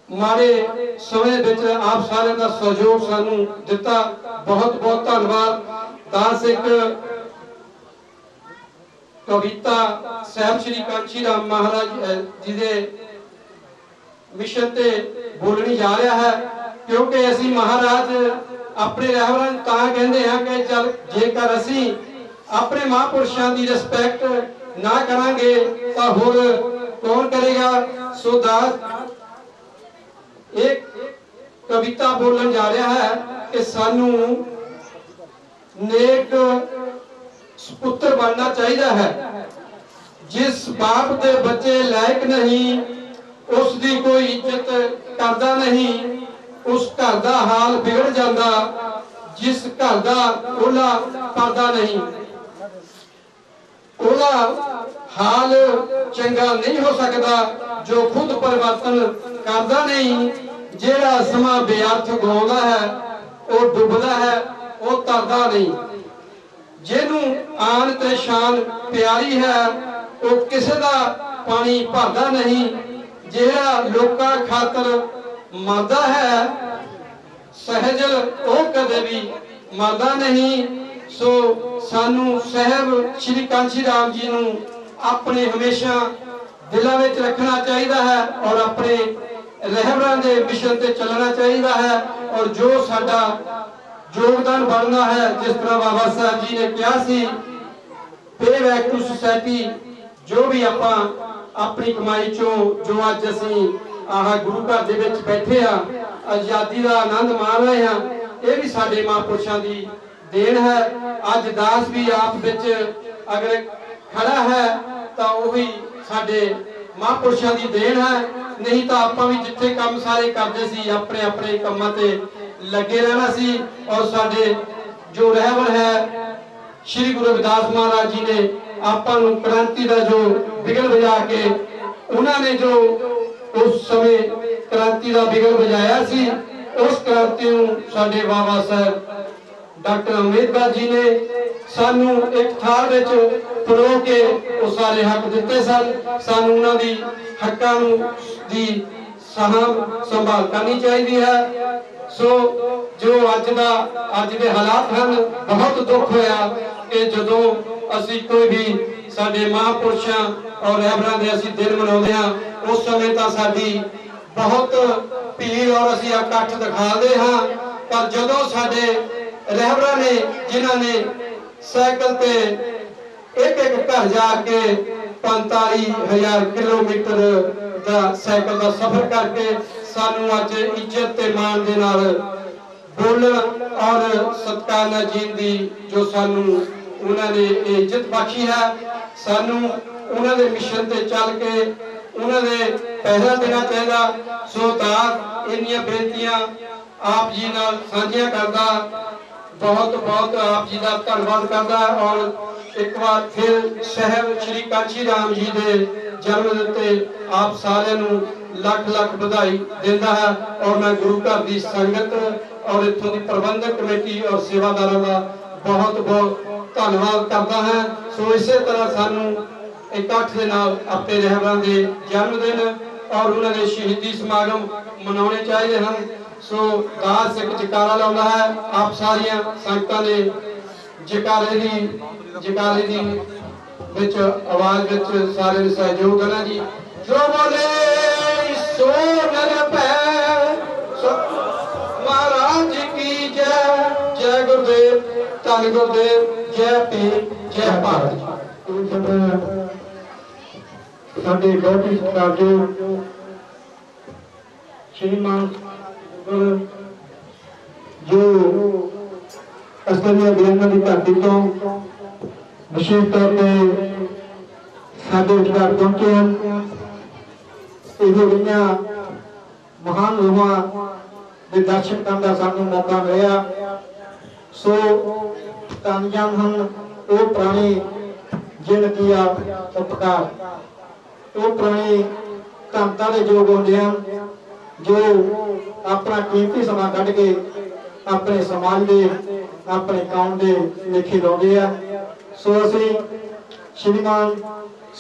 ਮਾੜੇ ਸਮੇਂ ਵਿੱਚ ਆਪ ਸਾਰਿਆਂ ਦਾ ਸਹਿਯੋਗ ਸਾਨੂੰ ਦਿੱਤਾ। ਬਹੁਤ ਬਹੁਤ ਧੰਨਵਾਦ। ਦਾਸ ਇੱਕ ਕਵਿਤਾ ਸਾਹਿਬ ਸ਼੍ਰੀ ਕਾਂਚੀ ਰਾਮ ਮਹਾਰਾਜ ਜੀ ਦੇ ਮਿਸ਼ਨ ਤੇ ਬੋਲਣੀ ਜਾ ਰਿਹਾ ਹੈ, ਕਿਉਂਕਿ ਅਸੀਂ ਮਹਾਰਾਜ ਆਪਣੇ ਰਹਿਬਰਾਂ ਨੂੰ ਤਾਂ ਕਹਿੰਦੇ ਹਾਂ ਕਿ ਚਲ ਜੇਕਰ ਅਸੀਂ ਆਪਣੇ ਮਹਾਂਪੁਰਸ਼ਾਂ ਦੀ ਰਿਸਪੈਕਟ ਨਾ ਕਰਾਂਗੇ ਤਾਂ ਹੋਰ ਕੌਣ ਕਰੇਗਾ। ਸੋ ਦਾਸ ਇੱਕ ਕਵਿਤਾ ਬੋਲਣ ਜਾ ਰਿਹਾ ਹੈ ਕਿ ਸਾਨੂੰ ਨੇਕ ਸੁਪੁੱਤਰ ਬਣਨਾ ਚਾਹੀਦਾ ਹੈ। ਜਿਸ ਬਾਪ ਦੇ ਬੱਚੇ ਲਾਇਕ ਨਹੀਂ ਉਸ ਦੀ ਕੋਈ ਇੱਜ਼ਤ ਕਰਦਾ ਨਹੀਂ, ਉਸ ਘਰ ਦਾ ਹਾਲ ਵਿਗੜ ਜਾਂਦਾ ਜਿਸ ਘਰ ਦਾ ਉਹਲਾ ਪਰਦਾ ਨਹੀਂ। ਉਹਦਾ ਹਾਲ ਚੰਗਾ ਨਹੀਂ ਹੋ ਸਕਦਾ ਜੋ ਖੁਦ ਪਰਿਵਰਤਨ ਕਰਦਾ ਨਹੀਂ। ਜਿਹੜਾ ਸਮਾਂ ਬੇਅਰਥ ਗਵਾਉਂਦਾ ਹੈ ਉਹ ਡੁੱਬਦਾ ਹੈ, ਉਹ ਤਰਦਾ ਨਹੀਂ। ਜਿਹਨੂੰ ਆਨ ਤੇ ਸ਼ਾਨ ਪਿਆਰੀ ਹੈ ਉਹ ਕਿਸੇ ਦਾ ਪਾਣੀ ਭਰਦਾ ਨਹੀਂ। ਜਿਹੜਾ ਲੋਕਾਂ ਖਾਤਰ ਮਰਦਾ ਹੈ ਸਹਿਜ ਉਹ ਕਦੇ ਵੀ ਮਰਦਾ ਨਹੀਂ। ਸੋ ਸਾਨੂੰ ਸਾਹਿਬ ਸ਼੍ਰੀ ਕਾਂਚੀ ਰਾਮ ਜੀ ਨੂੰ ਆਪਣੇ ਹਮੇਸ਼ਾ ਦਿਲਾਂ ਵਿੱਚ ਰੱਖਣਾ ਚਾਹੀਦਾ ਹੈ ਔਰ ਆਪਣੇ ਰਹਿਬਰਾਂ ਦੇ ਮਿਸ਼ਨ ਤੇ ਚੱਲਣਾ ਚਾਹੀਦਾ ਹੈ। ਔਰ ਜੋ ਸਾਡਾ ਯੋਗਦਾਨ ਬਣਨਾ ਹੈ, ਜਿਸ ਤਰ੍ਹਾਂ ਬਾਬਾ ਸਾਹਿਬ ਜੀ ਨੇ ਕਿਹਾ ਸੀ, ਪੇ ਬੈਕ ਟੂ ਸੋਸਾਇਟੀ, ਜੋ ਵੀ ਆਪਾਂ ਆਪਣੀ ਕਮਾਈ ਚੋਂ ਜੋ ਅੱਜ ਅਸੀਂ ਆਹ ਗੁਰੂ ਘਰ ਦੇ ਵਿੱਚ ਬੈਠੇ ਆ, ਆਜ਼ਾਦੀ ਦਾ ਆਨੰਦ ਮਾਣ ਰਹੇ ਹਾਂ, ਇਹ ਵੀ ਸਾਡੇ ਮਹਾਂਪੁਰਸ਼ਾਂ ਦੀ ਦੇਣ ਹੈ। ਅੱਜ ਦਾਸ ਵੀ ਆਪ ਵਿੱਚ ਅਗਰ ਖੜਾ ਹੈ ਤਾਂ ਉਹ ਵੀ ਸਾਡੇ ਮਹਾਂਪੁਰਸ਼ਾਂ ਦੀ ਦੇਣ ਹੈ। ਨਹੀਂ ਤਾਂ ਆਪਾਂ ਵੀ ਜਿੱਥੇ ਕੰਮ ਸਾਰੇ ਕਰਦੇ ਸੀ ਆਪਣੇ ਆਪਣੇ ਕੰਮਾਂ ਤੇ ਲੱਗੇ ਰਹਿਣਾ ਸੀ। ਔਰ ਸਾਡੇ ਜੋ ਰਹਿਬਰ ਹੈ ਸ਼੍ਰੀ ਗੁਰੂ ਰਵਿਦਾਸ ਮਹਾਰਾਜ ਜੀ ਨੇ ਆਪਾਂ ਨੂੰ ਕ੍ਰਾਂਤੀ ਦਾ ਜੋ ਬਿਗਲ ਵਜਾ ਕੇ ਉਹਨਾਂ ਨੇ ਜੋ ਉਸ ਸਮੇਂ ਕ੍ਰਾਂਤੀ ਦਾ ਬਿਗਲ ਵਜਾਇਆ ਸੀ, ਉਸ ਕ੍ਰਾਂਤੀ ਨੂੰ ਸਾਡੇ ਬਾਬਾ ਸਾਹਿਬ ਡਾਕਟਰ ਅੰਬੇਦਕਰ ਜੀ ਨੇ ਸਾਨੂੰ ਇੱਕ ਥਾਲ ਵਿੱਚ ਪਰੋ ਕੇ ਉਹ ਸਾਰੇ ਹੱਕ ਦਿੱਤੇ ਸਨ। ਸਾਨੂੰ ਉਹਨਾਂ ਦੀ ਹੱਕਾਂ ਨੂੰ ਦੀ ਸੰਭਾਲ ਕਰਨੀ ਚਾਹੀਦੀ ਹੈ। ਸੋ ਜੋ ਅੱਜ ਦੇ ਹਾਲਾਤ ਹਨ, ਬਹੁਤ ਦੁੱਖ ਹੋਇਆ ਕਿ ਜਦੋਂ ਅਸੀਂ ਕੋਈ ਵੀ ਸਾਡੇ ਮਹਾਂਪੁਰਸ਼ਾਂ ਔਰ ਰਹਿਬਰਾਂ ਦੇ ਅਸੀਂ ਦਿਨ ਮਨਾਉਂਦੇ ਹਾਂ, ਉਸ ਸਮੇਂ ਤਾਂ ਸਾਡੀ ਬਹੁਤ ਭੀੜ ਔਰ ਅਸੀਂ ਇਕੱਠ ਦਿਖਾਉਂਦੇ ਹਾਂ। ਪਰ ਜਦੋਂ ਸਾਡੇ ਰਹਿਬਰਾਂ ਨੇ ਜਿਨ੍ਹਾਂ ਨੇ ਸਾਈਕਲ ਤੇ ਇੱਕ ਘਰ ਜਾ ਕੇ 45,000 ਕਿਲੋਮੀਟਰ ਦਾ ਸਾਈਕਲ ਦਾ ਸਫ਼ਰ ਕਰਕੇ ਸਾਨੂੰ ਅੱਜ ਇੱਜ਼ਤ ਤੇ ਮਾਣ ਦੇ ਨਾਲ ਬੋਲਣ ਔਰ ਸਤਿਕਾਰ ਨਾਲ ਜੀਣ ਦੀ ਜੋ ਸਾਨੂੰ ਉਹਨਾਂ ਨੇ ਇੱਜ਼ਤ ਬਖਸ਼ੀ ਹੈ, ਸਾਨੂੰ ਉਹਨਾਂ ਦੇ ਮਿਸ਼ਨ ਤੇ ਚੱਲ ਕੇ ਉਹਨਾਂ ਦੇ ਪਹਿਰਾ ਦੇਣਾ ਚਾਹੀਦਾ। ਸੋ ਤਾਂ ਇੰਨੀਆਂ ਬੇਨਤੀਆਂ ਆਪ ਜੀ ਨਾਲ ਸਾਂਝੀਆਂ ਕਰਦਾ, ਬਹੁਤ ਬਹੁਤ ਆਪ ਜੀ ਦਾ ਧੰਨਵਾਦ ਕਰਦਾ ਔਰ ਇੱਕ ਵਾਰ ਫਿਰ ਸਾਹਿਬ ਸ਼੍ਰੀ ਕਾਂਚੀ ਰਾਮ ਜੀ ਦੇ ਜਨਮ ਦਿਨ ਤੇ ਆਪ ਸਾਰਿਆਂ ਨੂੰ ਲੱਖ ਲੱਖ ਵਧਾਈ ਦਿੰਦਾ ਹੈ। ਔਰ ਮੈਂ ਗੁਰੂ ਘਰ ਦੀ ਸੰਗਤ ਔਰ ਇੱਥੋਂ ਦੀ ਪ੍ਰਬੰਧਕ ਕਮੇਟੀ ਔਰ ਸੇਵਾਦਾਰਾਂ ਦਾ ਬਹੁਤ ਬਹੁਤ ਧੰਨਵਾਦ ਕਰਦਾ ਹਾਂ। ਸੋ ਇਸੇ ਤਰ੍ਹਾਂ ਸਾਨੂੰ ਇਕੱਠ ਦੇ ਨਾਲ ਆਪਣੇ ਰਹਿਬਰਾਂ ਦੇ ਜਨਮ ਦਿਨ ਔਰ ਉਹਨਾਂ ਦੇ ਸ਼ਹੀਦੀ ਸਮਾਗਮ ਮਨਾਉਣੇ ਚਾਹੀਦੇ ਹਨ। ਸੋ ਦਾਸ ਇੱਕ ਜਕਾਰਾ ਲਾਉਂਦਾ ਹੈ, ਆਪ ਸਾਰੀਆਂ ਸੰਗਤਾਂ ਨੇ ਜਕਾਰੇ ਦੀ ਵਿੱਚ ਆਵਾਜ਼ ਵਿੱਚ ਸਾਰੇ ਨੇ ਸਹਿਯੋਗ ਕਰਨਾ ਜੀ। ਜੋ ਬੋਲੇ ਸੋ ਨਰ ਭੈ महाराज की जय, जय गुरुदेव, धन गुरुदेव, जय भीम, जय भारत। ਸਾਡੇ ਬਹੁਤ ਹੀ ਸਤਿਕਾਰਯੋਗ ਸ਼੍ਰੀਮਾਨ ਜੋ ਅਸਲੀਆ ਬਿਆਨਾਂ ਦੀ ਧਰਤੀ ਤੋਂ ਵਿਸ਼ੇਸ਼ ਤੌਰ ਤੇ ਸਾਡੇ ਵਿਚਕਾਰ ਪਹੁੰਚੇ ਹਨ। ਇਹ ਜਿਹੜੀਆਂ ਮਹਾਨ ਰੂਹਾਂ ਦੇ ਦਰਸ਼ਨ ਕਰਨ ਦਾ ਸਾਨੂੰ ਮੌਕਾ ਮਿਲਿਆ। ਸੋ ਧੰਨ ਹਨ ਉਹ ਪ੍ਰਾਣੀ ਜਿਨ ਕੀਆ ਉਪਕਾਰ, ਉਹ ਪ੍ਰਾਣੀ ਧੰਨਤਾ ਦੇ ਯੋਗ ਹੁੰਦੇ ਹਨ ਜੋ ਆਪਣਾ ਕੀਮਤੀ ਸਮਾਂ ਕੱਢ ਕੇ ਆਪਣੇ ਸਮਾਜ ਦੇ ਆਪਣੇ ਕੌਮ ਦੇ ਲੇਖੇ ਲਾਉਂਦੇ ਆ। ਸੋ ਅਸੀਂ ਸ਼੍ਰੀਮਾਨ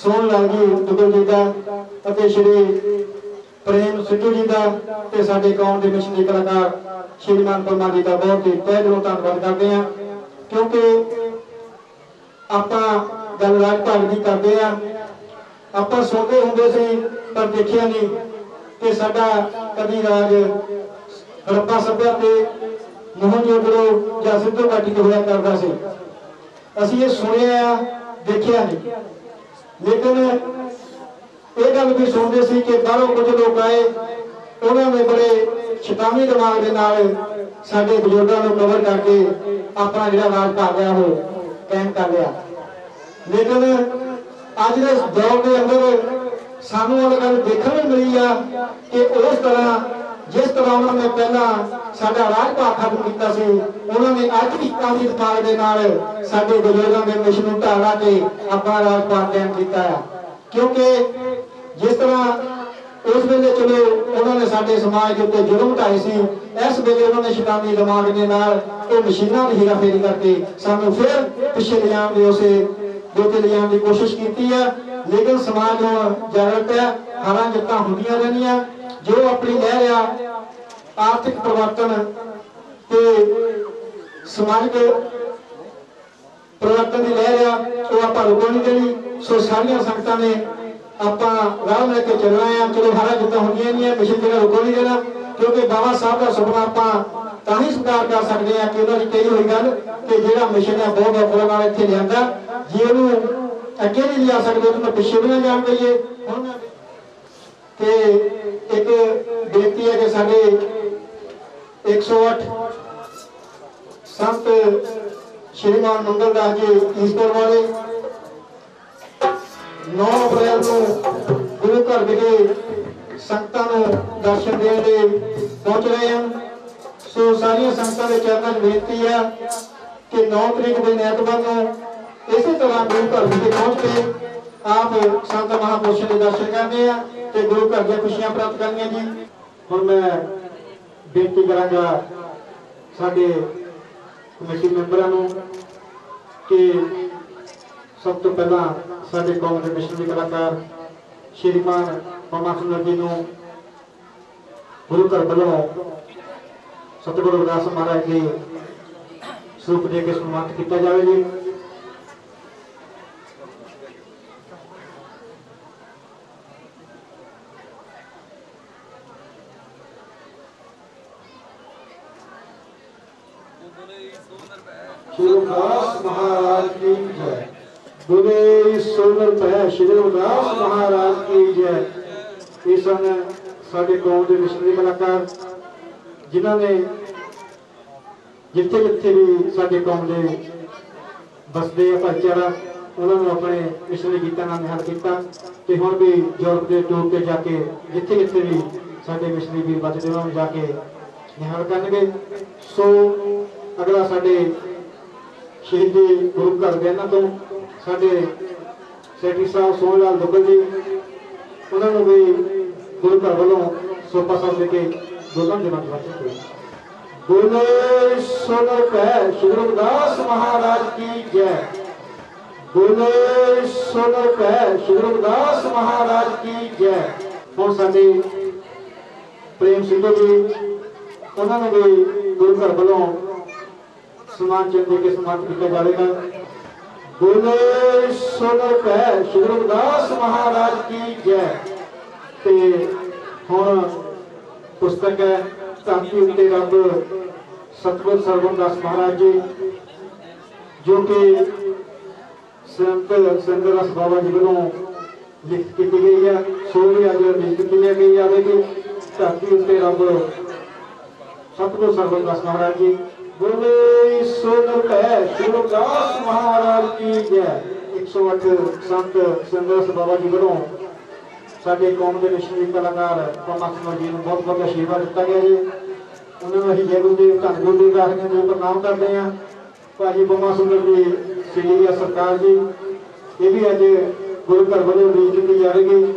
ਸੋਹਣ ਲਾਲ ਜੀ ਦੁੱਗਲ ਜੀ ਦਾ ਅਤੇ ਸ਼੍ਰੀ ਪ੍ਰੇਮ ਸਿੱਧੂ ਜੀ ਦਾ ਤੇ ਸਾਡੇ ਕੌਮ ਦੇ ਮਿਸ਼ਨਰੀ ਕਲਾਕਾਰ ਸ਼੍ਰੀਮਾਨ ਪਰਮਾ ਜੀ ਦਾ ਬਹੁਤ ਹੀ ਤਹਿ ਦਿਲੋਂ ਧੰਨਵਾਦ ਕਰਦੇ ਹਾਂ, ਕਿਉਂਕਿ ਆਪਾਂ ਗੱਲ ਰਾਜ ਭਾਗ ਦੀ ਕਰਦੇ ਆ। ਆਪਾਂ ਸੁਣਦੇ ਹੁੰਦੇ ਸੀ ਪਰ ਦੇਖਿਆ ਨਹੀਂ ਕਿ ਸਾਡਾ ਕਦੀ ਰਾਜ ਹੜੱਪਾ ਸਭਿਆ ਤੇ ਮੋਹਨਜੋਦੜੋ ਜਾਂ ਸਿੱਧੂ ਘਾਟੀ ਤੇ ਹੋਇਆ ਕਰਦਾ ਸੀ। ਅਸੀਂ ਇਹ ਸੁਣਿਆ ਦੇਖਿਆ ਨਹੀਂ, ਲੇਕਿਨ ਇਹ ਗੱਲ ਵੀ ਸੁਣਦੇ ਸੀ ਕਿ ਬਾਹਰੋਂ ਕੁਝ ਲੋਕ ਆਏ, ਉਹਨਾਂ ਨੇ ਬੜੇ ਸ਼ੈਤਾਨੀ ਦਿਮਾਗ ਦੇ ਨਾਲ ਸਾਡੇ ਬਜ਼ੁਰਗਾਂ ਨੂੰ ਕਵਰ ਕਰਕੇ ਆਪਣਾ ਜਿਹੜਾ ਰਾਜ ਭਾਗ ਹੈ ਉਹ ਕਾਇਮ ਕਰ ਲਿਆ। ਲੇਕਿਨ ਅੱਜ ਦੇ ਦੌਰ ਦੇ ਅੰਦਰ ਸਾਨੂੰ ਉਹ ਗੱਲ ਦੇਖਣ ਨੂੰ ਮਿਲੀ ਆ ਕਿ ਉਸ ਤਰ੍ਹਾਂ ਜਿਸ ਤਰ੍ਹਾਂ ਉਹਨਾਂ ਨੇ ਪਹਿਲਾਂ ਸਾਡਾ ਰਾਜ ਭਾਗ ਖਤਮ ਕੀਤਾ ਸੀ, ਉਹਨਾਂ ਨੇ ਅੱਜ ਵੀ ਕਾਮੀ ਦਿਮਾਗ ਦੇ ਨਾਲ ਸਾਡੇ ਬਜ਼ੁਰਗਾਂ ਦੇ ਮਿਸ਼ਨ ਨੂੰ ਢਾਲਾ ਕੇ ਆਪਣਾ ਰਾਜ ਭਾਗ ਕਾਇਮ ਕੀਤਾ ਹੈ। ਕਿਉਂਕਿ ਜਿਸ ਤਰ੍ਹਾਂ ਉਸ ਵੇਲੇ ਚਲੋ ਉਹਨਾਂ ਨੇ ਸਾਡੇ ਸਮਾਜ ਦੇ ਉੱਤੇ ਜ਼ੁਲਮ ਢਾਏ ਸੀ, ਇਸ ਵੇਲੇ ਉਹਨਾਂ ਨੇ ਸ਼ੈਤਾਨੀ ਦਿਮਾਗ ਦੇ ਨਾਲ ਇਹ ਮਸ਼ੀਨਾਂ ਦੀ ਹੇਰਾਫੇਰੀ ਕਰਕੇ ਸਾਨੂੰ ਫਿਰ ਪਿੱਛੇ ਲਿਜਾਣ ਦੇ ਉਸੇ ਦੋਤੇ ਲਿਜਾਣ ਦੀ ਕੋਸ਼ਿਸ਼ ਕੀਤੀ ਹੈ। ਲੇਕਿਨ ਸਮਾਜ ਹੁਣ ਜਾਗਰੂਕ ਹੈ, ਹਾਰਾਂ ਜਿੱਤਾਂ ਹੁੰਦੀਆਂ ਰਹਿੰਦੀਆਂ। ਜੋ ਆਪਣੀ ਲਹਿਰ ਆ ਆਰਥਿਕ ਪਰਿਵਰਤਨ ਤੇ ਸਮਾਜਿਕ ਪਰਿਵਰਤਨ ਦੀ ਲਹਿਰ ਆ, ਉਹ ਆਪਾਂ ਰੁਕਣ ਨਹੀਂ ਦੇਣੀ। ਸੋ ਸਾਰੀਆਂ ਸੰਗਤਾਂ ਨੇ ਆਪਾਂ ਰਾਹ ਲੈ ਕੇ ਚੱਲਣਾ ਆ। ਚਲੋ ਹਾਰਾਂ ਜਿੱਤਾਂ ਹੁੰਦੀਆਂ ਨਹੀਂ, ਮਿਸ਼ਨ ਜਿਹੜਾ ਰੁਕਣ ਨਹੀਂ ਦੇਣਾ, ਕਿਉਂਕਿ ਬਾਬਾ ਸਾਹਿਬ ਦਾ ਸੁਪਨਾ ਆਪਾਂ ਤਾਂ ਹੀ ਸਵੀਕਾਰ ਕਰ ਸਕਦੇ ਆ ਕਿ ਉਹਨਾਂ ਦੀ ਕਹੀ ਹੋਈ ਗੱਲ ਕਿ ਜਿਹੜਾ ਮਿਸ਼ਨ ਹੈ ਬਹੁਤ ਬਫਲਾਂ ਨਾਲ ਇੱਥੇ ਲਿਆਂਦਾ, ਜੇ ਉਹਨੂੰ ਅੱਗੇ ਨਹੀਂ ਲਿਆ ਸਕਦੇ ਉਹਨੂੰ ਪਿੱਛੇ ਵੀ ਨਾ ਜਾਣ ਦਈਏ। ਹੁਣ ਤੇ ਇੱਕ ਬੇਨਤੀ ਹੈ ਕਿ ਸਾਡੇ 108 ਸੰਤ ਸ਼੍ਰੀਮਾਨ ਮੰਗਲਦਾਸ ਜੀ ਈਸਟਰ ਵਾਲੇ 9 ਅਪ੍ਰੈਲ ਨੂੰ ਗੁਰੂ ਘਰ ਵਿਖੇ ਸੰਗਤਾਂ ਨੂੰ ਦਰਸ਼ਨ ਦੇਣ ਲਈ ਪਹੁੰਚ ਰਹੇ ਹਨ। ਸੋ ਸਾਰੀਆਂ ਸੰਗਤਾਂ ਦੇ ਚਰਨਾਂ 'ਚ ਬੇਨਤੀ ਹੈ ਕਿ 9 ਤਰੀਕ ਦੇ ਐਤਵਾਰ ਨੂੰ ਇਸੇ ਤਰ੍ਹਾਂ ਗੁਰੂ ਘਰ ਵਿਖੇ ਪਹੁੰਚ ਕੇ ਆਪ ਸੰਤ ਮਹਾਂਪੁਰਸ਼ਾਂ ਦੇ ਦਰਸ਼ਨ ਕਰਨੇ ਆ ਤੇ ਗੁਰੂ ਘਰ ਦੀਆਂ ਖੁਸ਼ੀਆਂ ਪ੍ਰਾਪਤ ਕਰਨੀਆਂ ਜੀ। ਹੁਣ ਮੈਂ ਬੇਨਤੀ ਕਰਾਂਗਾ ਸਾਡੇ ਕਮੇਟੀ ਮੈਂਬਰਾਂ ਨੂੰ ਕਿ ਸਭ ਤੋਂ ਪਹਿਲਾਂ ਸਾਡੇ ਕੌਮ ਦੇ ਮਿਸ਼ਨਰੀ ਕਲਾਕਾਰ ਸ਼੍ਰੀਮਾਨ ਪਰਮਾ ਸੁੰਦਰ ਜੀ ਨੂੰ ਗੁਰੂ ਘਰ ਵੱਲੋਂ ਸਤਿਗੁਰੂ ਰਵਿਦਾਸ ਮਹਾਰਾਜ ਜੀ ਸਰੂਪ ਦੇ ਕੇ ਸਨਮਾਨਿਤ ਕੀਤਾ ਜਾਵੇ ਜੀ। श्री रविदास महाराज की जय। बोले सोनर पै श्री रविदास महाराज की जय। ये सन साडे कौम के मिशनरी कलाकार जिन्हों ने जिथे जिथे भी साडे कौम के बसते भाईचारा उन्होंने अपने मिशनरी गीतों का निहाल किया ते हुण भी यूरोप के टूर पर जाके जिथे जिथे भी साडे मिशनरी वीर बचते उन्होंने जाके निहाल करनगे। सो अगला साडे शहीदी गुरु घर बयाना तो साडे सैकटरी साहब सोहन लाल दुग्गल जी उन्होंने भी गुरु घर वालों सोपा साहब लेके दोनों दिनों बचे। बोले सोनर पै श्री रविदास महाराज की जय। बोले सोनर पै श्री रविदास महाराज की जय। ਹੁਣ ਸਾਡੇ ਪ੍ਰੇਮ ਸਿੰਘੋ ਜੀ ਉਹਨਾਂ ਨੂੰ ਵੀ ਗੁਰੂ ਘਰ ਵੱਲੋਂ ਸਨਮਾਨ ਚਿੰਨ੍ਹ ਦੇ ਕੇ ਸਨਮਾਨਿਤ ਕੀਤਾ ਜਾਵੇਗਾ। ਬੋਲੇ ਸੋਨਰ ਪੈ ਸ਼੍ਰੀ ਰਵਿਦਾਸ ਮਹਾਰਾਜ ਕੀ ਜੈ। ਤੇ ਹੁਣ ਪੁਸਤਕ ਹੈ ਧਰਤੀ ਉੱਤੇ ਰੱਬ ਸਤਿਗੁਰ ਸਰਵਨਦਾਸ ਮਹਾਰਾਜ ਜੀ, ਜੋ ਕਿ ਸੰਤ ਸਿੰਗਰਦਾਸ ਬਾਬਾ ਜੀ ਵੱਲੋਂ ਲਿਖਤ ਕੀਤੀ ਗਈ ਹੈ। ਸੋ ਵੀ ਅੱਜ ਲਿਖਤ ਕੀਤੀ ਗਈ ਜਾਵੇਗੀ ਧਰਤੀ ਉੱਤੇ ਰੱਬ ਸਤਿਗੁਰ ਸਰਵਨਦਾਸ ਮਹਾਰਾਜ ਜੀ। ਬੋਲੇ ਸੋਨਰ ਪੈ ਸ਼੍ਰੀ ਰਵਿਦਾਸ ਮਹਾਰਾਜ ਕੀ ਜੈ। 108 ਸੰਤ ਸਿੰਗਰਦਾਸ ਬਾਬਾ ਜੀ ਵੱਲੋਂ ਸਾਡੇ ਕੌਮ ਦੇ ਮਿਸ਼ਨਰੀ ਕਲਾਕਾਰ ਪਰਮਾਤਮਾ ਜੀ ਨੂੰ ਬਹੁਤ ਬਹੁਤ ਆਸ਼ੀਰਵਾਦ ਦਿੱਤਾ ਗਿਆ ਜੀ। ਉਹਨਾਂ ਨੂੰ ਅਸੀਂ ਜੈ ਗੁਰੂ ਦੇਵ ਧੰਨ ਗੁਰੂ ਦੇਵ ਰਾਖੀਆਂ ਜੀ ਪ੍ਰਣਾਮ ਕਰਦੇ ਹਾਂ। ਭਾਜੀ ਬੰਮਾ ਸੁੰਦਰ ਜੀ ਸ੍ਰੀ ਸਰਕਾਰ ਜੀ, ਇਹ ਵੀ ਅੱਜ ਗੁਰੂ ਘਰ ਵੱਲੋਂ ਰਿਲੀਜ਼ ਕੀਤੀ ਜਾਵੇਗੀ।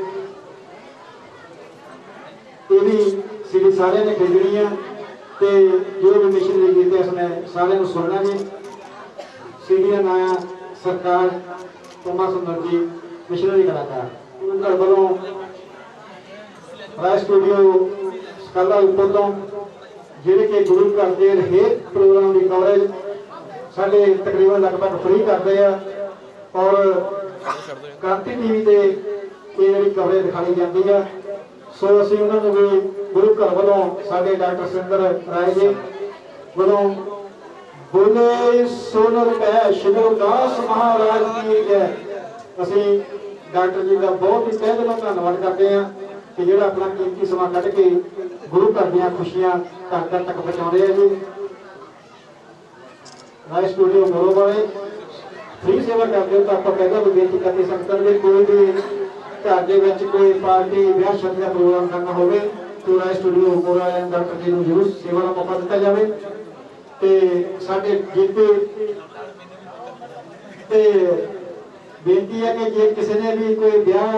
ਇਹ ਵੀ ਸ੍ਰੀ ਸਾਰਿਆਂ ਨੇ ਖਰੀਦਣੀ ਆ ਤੇ ਜੋ ਵੀ ਮਿਸ਼ਨਰੀ ਗੀਤ ਹੈ ਉਸਨੇ ਸਾਰਿਆਂ ਨੂੰ ਸੁਣਨਾ ਜੀ। ਸੀਡੀ ਦਾ ਨਾਮ ਸਰਕਾਰ ਬੰਮਾ ਸੁੰਦਰ ਜੀ ਮਿਸ਼ਨਰੀ ਕਲਾਕਾਰ। ਗੁਰੂ ਘਰ ਵੱਲੋਂ ਰਾਜ ਸਟੂਡੀਓ ਸਕਾਲਾ ਉੱਪਰ ਤੋਂ ਜਿਹੜੇ ਕਿ ਗੁਰੂ ਘਰ ਦੇ ਹਰੇਕ ਪ੍ਰੋਗਰਾਮ ਦੀ ਕਵਰੇਜ ਸਾਡੇ ਤਕਰੀਬਨ ਲਗਭਗ ਫ੍ਰੀ ਕਰਦੇ ਆ ਔਰ ਕ੍ਰਾਂਤੀ ਟੀਵੀ ਤੇ ਇਹ ਜਿਹੜੀ ਕਵਰੇਜ ਦਿਖਾਈ ਜਾਂਦੀ ਆ। ਸੋ ਅਸੀਂ ਉਹਨਾਂ ਨੂੰ ਵੀ ਗੁਰੂ ਘਰ ਵੱਲੋਂ ਸਾਡੇ ਡਾਕਟਰ ਸਿੰਦਰ ਰਾਏ ਜੀ ਵੱਲੋਂ ਬੋਲੇ ਸੋਨਰ ਪੈ ਸ਼੍ਰੀ ਰਵਿਦਾਸ ਮਹਾਰਾਜ ਕੀ ਜੈ। ਅਸੀਂ ਡਾਕਟਰ ਜੀ ਦਾ ਬਹੁਤ ਹੀ ਤਹਿ ਦਿਲੋਂ ਧੰਨਵਾਦ ਕਰਦੇ ਹਾਂ ਕਿ ਜਿਹੜਾ ਆਪਣਾ ਕੀਮਤੀ ਸਮਾਂ ਕੱਢ ਕੇ ਗੁਰੂ ਘਰ ਦੀਆਂ ਖੁਸ਼ੀਆਂ ਘਰ ਘਰ ਤੱਕ ਪਹੁੰਚਾਉਂਦੇ ਆ ਜੀ। ਰਾਜ ਸਟੂਡੀਓ ਮੋਰੋ ਵਾਲੇ ਫ੍ਰੀ ਸੇਵਾ ਕਰਦੇ ਹੋ ਤਾਂ ਆਪਾਂ ਪਹਿਲਾਂ ਵੀ ਬੇਨਤੀ ਕਰਦੇ ਸੰਗਤਾਂ ਦੇ ਕੋਈ ਵੀ ਘਰ ਦੇ ਵਿੱਚ ਕੋਈ ਪਾਰਟੀ ਵਿਆਹ ਸ਼ਾਦੀ ਦਾ ਪ੍ਰੋਗਰਾਮ ਕਰਨਾ ਹੋਵੇ ਤਾਂ ਰਾਜ ਸਟੂਡੀਓ ਮੋਰੋ ਵਾਲਿਆਂ ਨੂੰ ਡਾਕਟਰ ਜੀ ਨੂੰ ਜ਼ਰੂਰ ਸੇਵਾ ਦਾ ਮੌਕਾ ਦਿੱਤਾ ਜਾਵੇ। ਤੇ ਸਾਡੇ ਜਿੱਤੇ ਤੇ ਬੇਨਤੀ ਹੈ ਕਿ ਜੇ ਕਿਸੇ ਨੇ ਵੀ ਕੋਈ ਵਿਆਹ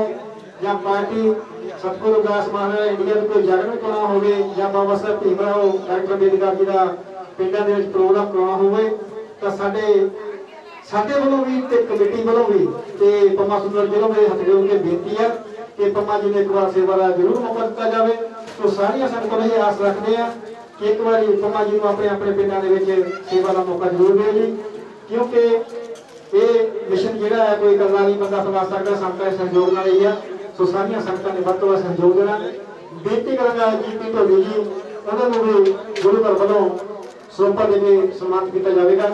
ਜਾਂ ਪਾਰਟੀ ਸਤਿਗੁਰੂ ਰਵਿਦਾਸ ਮਹਾਰਾਜ ਇੰਡੀਆ ਦੇ ਕੋਈ ਜਾਗਰਣ ਕਰਾਉਣਾ ਹੋਵੇ ਜਾਂ ਬਾਬਾ ਸਾਹਿਬ ਭੀਮ ਰਾਓ ਡਾਕਟਰ ਅੰਬੇਦਕਰ ਜੀ ਦਾ ਪਿੰਡਾਂ ਦੇ ਵਿੱਚ ਪ੍ਰੋਗਰਾਮ ਕਰਾਉਣਾ ਹੋਵੇ ਤਾਂ ਸਾਡੇ ਵੱਲੋਂ ਵੀ ਤੇ ਕਮੇਟੀ ਵੱਲੋਂ ਵੀ ਤੇ ਪੰਮਾ ਸੁੰਦਰ ਜੀ ਨੂੰ ਮੇਰੇ ਹੱਥ ਜੋੜ ਕੇ ਬੇਨਤੀ ਹੈ ਕਿ ਪੰਮਾ ਜੀ ਨੂੰ ਇੱਕ ਵਾਰ ਸੇਵਾ ਦਾ ਜ਼ਰੂਰ ਮੌਕਾ ਦਿੱਤਾ ਜਾਵੇ। ਸੋ ਸਾਰੀਆਂ ਸੰਗਤਾਂ ਇਹ ਆਸ ਰੱਖਦੇ ਆ ਕਿ ਇੱਕ ਵਾਰੀ ਪੰਮਾ ਜੀ ਨੂੰ ਆਪਣੇ ਪਿੰਡਾਂ ਦੇ ਵਿੱਚ ਸੇਵਾ ਦਾ ਮੌਕਾ ਜ਼ਰੂਰ ਦਿਓ ਜੀ, ਕਿਉਂਕਿ ਇਹ ਮਿਸ਼ਨ ਜਿਹੜਾ ਹੈ ਕੋਈ ਇਕੱਲਾ ਨਹੀਂ ਬੰਦਾ ਚਲਾ ਸਕਦਾ, ਸੰਗਤਾਂ ਦੇ ਸਹਿਯੋਗ ਨਾਲ ਹੀ ਆ। ਸੋ ਸਾਰੀਆਂ ਸੰਗਤਾਂ ਨੇ ਵੱਧ ਤੋਂ ਵੱਧ ਸਹਿਯੋਗ ਦੇਣਾ। ਬੇਨਤੀ ਕਰਾਂਗਾ ਜੀਪੀ ਢੋਲੀ ਜੀ ਉਹਨਾਂ ਨੂੰ ਵੀ ਗੁਰੂ ਘਰ ਵੱਲੋਂ ਸਰੋਪਾ ਦੇ ਕੇ ਸਨਮਾਨਿਤ ਕੀਤਾ ਜਾਵੇਗਾ।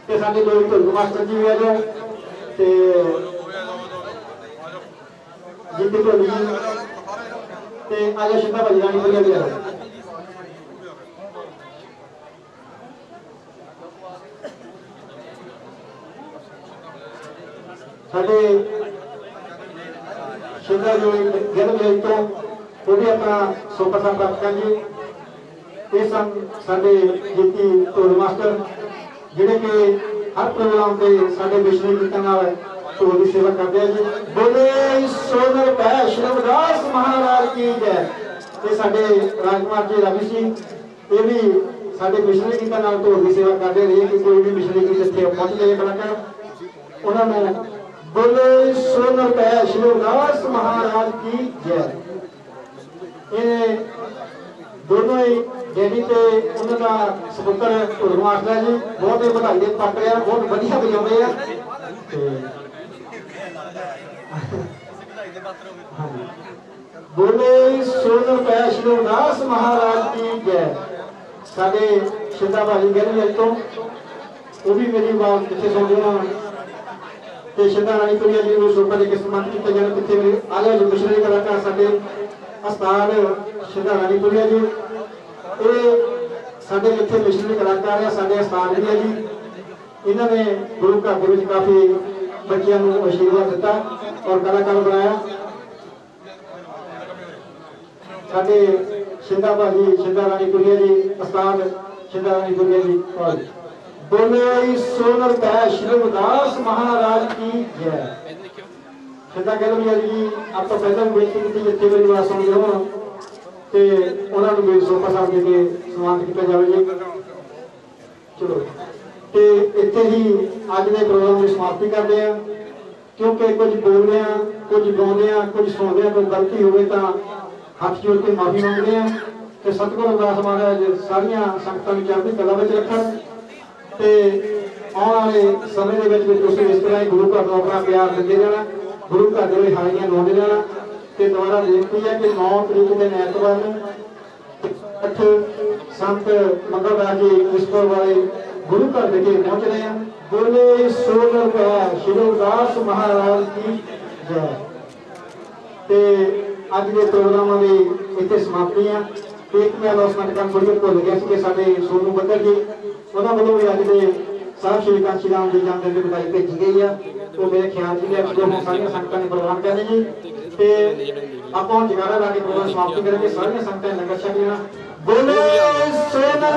ਤੇ ਸਾਡੇ ਲੋਕ ਢੋਲ ਮਾਸਟਰ ਜੀ ਵੀ ਆ ਜਾਓ ਤੇ ਜੀਪੀ ਢੋਲੀ ਜੀ ਤੇ ਆਜਾ ਸ਼ਿੰਦਾ ਭਾਜੀ ਰਾਣੀ ਵਧੀਆ ਵੀ ਆ ਸਾਡੇ ਸ਼ਿੰਦਾ ਜੋ ਜਨਮ ਦਿਨ ਤੋਂ ਉਹ ਵੀ ਆਪਣਾ ਸੋਪਾ ਸਾਹਿਬ ਪ੍ਰਾਪਤ ਕਰਨ ਜੀ। ਇਹ ਸਨ ਸਾਡੇ ਜੀਤੀ ਢੋਲ ਮਾਸਟਰ ਜਿਹੜੇ ਕਿ ਹਰ ਪ੍ਰੋਗਰਾਮ ਤੇ ਸਾਡੇ ਮਿਸ਼ਨਰੀ ਗੀਤਾਂ ਨਾਲ ਢੋਲ ਦੀ ਸੇਵਾ ਕਰਦੇ ਆ ਜੀ। ਬੋਲੇ ਸੋਨਰ ਪੈ ਸ਼੍ਰੀ ਰਵਿਦਾਸ ਮਹਾਰਾਜ ਕੀ ਜੈ। ਤੇ ਸਾਡੇ ਰਾਜਕੁਮਾਰ ਜੀ ਰਾਵੀ ਸਿੰਘ ਇਹ ਵੀ ਸਾਡੇ ਮਿਸ਼ਨਰੀ ਗੀਤਾਂ ਨਾਲ ਢੋਲ ਦੀ ਸੇਵਾ ਕਰਦੇ ਰਹੇ ਕਿ ਕੋਈ ਵੀ ਮਿਸ਼ਨਰੀ ਗੀਤ ਇੱਥੇ ਪਹੁੰਚਦੇ ਕਲਾਕਾਰ ਉਹਨਾਂ ਨੂੰ ਬੋਲੇ ਸੋਨਰ ਪੈ ਸ਼੍ਰੀ ਰਵਿਦਾਸ ਮਹਾਰਾਜ ਕੀ ਜੈ। ਇਹ ਦੋਨੋਂ ਹੀ ਡੈਡੀ ਤੇ ਉਹਨਾਂ ਦਾ ਸਪੁੱਤਰ ਢੋਲ ਮਾਸਟਰ ਜੀ ਬਹੁਤ ਹੀ ਵਧਾਈ ਦੇ ਪਾਤਰ ਆ, ਬਹੁਤ ਵਧੀਆ ਵਜਾਉਂਦੇ ਆ। ਬੋਲੇ ਸੋਨਰ ਪੈ ਸ਼੍ਰੀ ਰਵਿਦਾਸ ਮਹਾਰਾਜ ਕੀ ਜੈ। ਸਾਡੇ ਸ਼ਿੰਦਾ ਭਾਜੀ ਗੈਲਰੀ ਤੋਂ ਉਹ ਵੀ ਮੇਰੀ ਆਵਾਜ਼ ਕਿੱਥੇ ਸੁਣਦੇ ਆ ਤੇ ਸ਼ਿੰਦਾ ਰਾਣੀ ਕੁੜੀਆਂ ਜੀ ਨੂੰ ਸੋਪਾ ਦੇ ਕੇ ਸਨਮਾਨਿਤ ਕੀਤਾ ਜਾਣਾ। ਕਿੱਥੇ ਮੇਰੇ ਆਲੇ ਜੋ ਮਿਸ਼ਨਰੀ ਕਲਾਕਾਰ ਸਾਡੇ ਉਸਤਾਦ ਸ਼ਿੰਦਾ ਰਾਣੀ ਕੁੜੀਆਂ ਜੀ ਇਹ ਸਾਡੇ ਇੱਥੇ ਮਿਸ਼ਨਰੀ ਕਲਾਕਾਰ ਆ, ਸਾਡੇ ਉਸਤਾਦ ਵੀ ਆ ਜੀ। ਇਹਨਾਂ ਨੇ ਗੁਰੂ ਘਰ ਦੇ ਵਿੱਚ ਕਾਫੀ ਬੱਚਿਆਂ ਨੂੰ ਆਸ਼ੀਰਵਾਦ ਦਿੱਤਾ ਔਰ ਕਲਾਕਾਰ ਬਣਾਇਆ। ਸਾਡੇ ਸ਼ਿੰਦਾ ਭਾਜੀ ਸ਼ਿੰਦਾ ਰਾਣੀ ਕੁੜੀਆਂ ਜੀ ਉਸਤਾਦ ਸ਼ਿੰਦਾ ਰਾਣੀ ਕੁੜੀਆਂ ਜੀ ਬੋਲੇ ਸੋਨਰ ਪੈ ਸ਼੍ਰੀ ਰਵਿਦਾਸ ਮਹਾਰਾਜ ਕੀ ਜੈ। ਸ਼ਿੰਦਾ ਗੈਲਰੀ ਜੀ ਆਪਾਂ ਪਹਿਲਾਂ ਵੀ ਬੇਨਤੀ ਕੀਤੀ ਜਿੱਥੇ ਮੇਰੀ ਆਵਾਜ਼ ਸੁਣਦੇ ਹੋਣ ਤੇ ਉਹਨਾਂ ਨੂੰ ਵੀ ਸੋਪਾ ਸਾਹਿਬ ਦੇ ਕੇ ਸਨਮਾਨਿਤ ਕੀਤਾ ਜਾਵੇ ਜੀ। ਚਲੋ ਤੇ ਇੱਥੇ ਹੀ ਅੱਜ ਦੇ ਪ੍ਰੋਗਰਾਮ ਦੀ ਸਮਾਪਤੀ ਕਰਦੇ ਆ। क्योंकि कुछ बोलते हैं, कुछ गाते हैं, कुछ सुनते हैं, कोई गलती हो तो हाथ जोड़ के माफी मंगते हैं। तो सतगुरु रविदास महाराज सारिया संगतां नूं चढ़दी कला विच रखण ते आने वाले समय दे विच तुसीं इस तरह ही गुरु घर नूं अपना प्यार दिंदे जाना, गुरु घर दे विच हाज़िरियां लाउंदे जाना। ते दुबारा बेनती है कि 9 तरीक दिन ऐतवार नूं 8 संत मंगल दास जी ईश्वर वाले गुरु घर विखे पहुंच रहे हैं। बोले सोलर का श्री रविदास महाराज की जय। ते अज के प्रोग्रामां दी इत्थे समाप्ति है। एक मैं अनाउंसमेंट करना थोड़ी भुल गया कि साडे सोनू बद्दल जी उन्होंने वालों भी अज के साहब श्री कांची राम जी जन्मदिन की बधाई भेजी गई है। तो मेरे ख्याल जी ने जो सारिया संगतां ने प्रवान करने जी ते आपां जगारा ला के प्रोग्राम समाप्ति करेंगे। सारिया संगतां ने लंगर छक लेना। बोले सोनर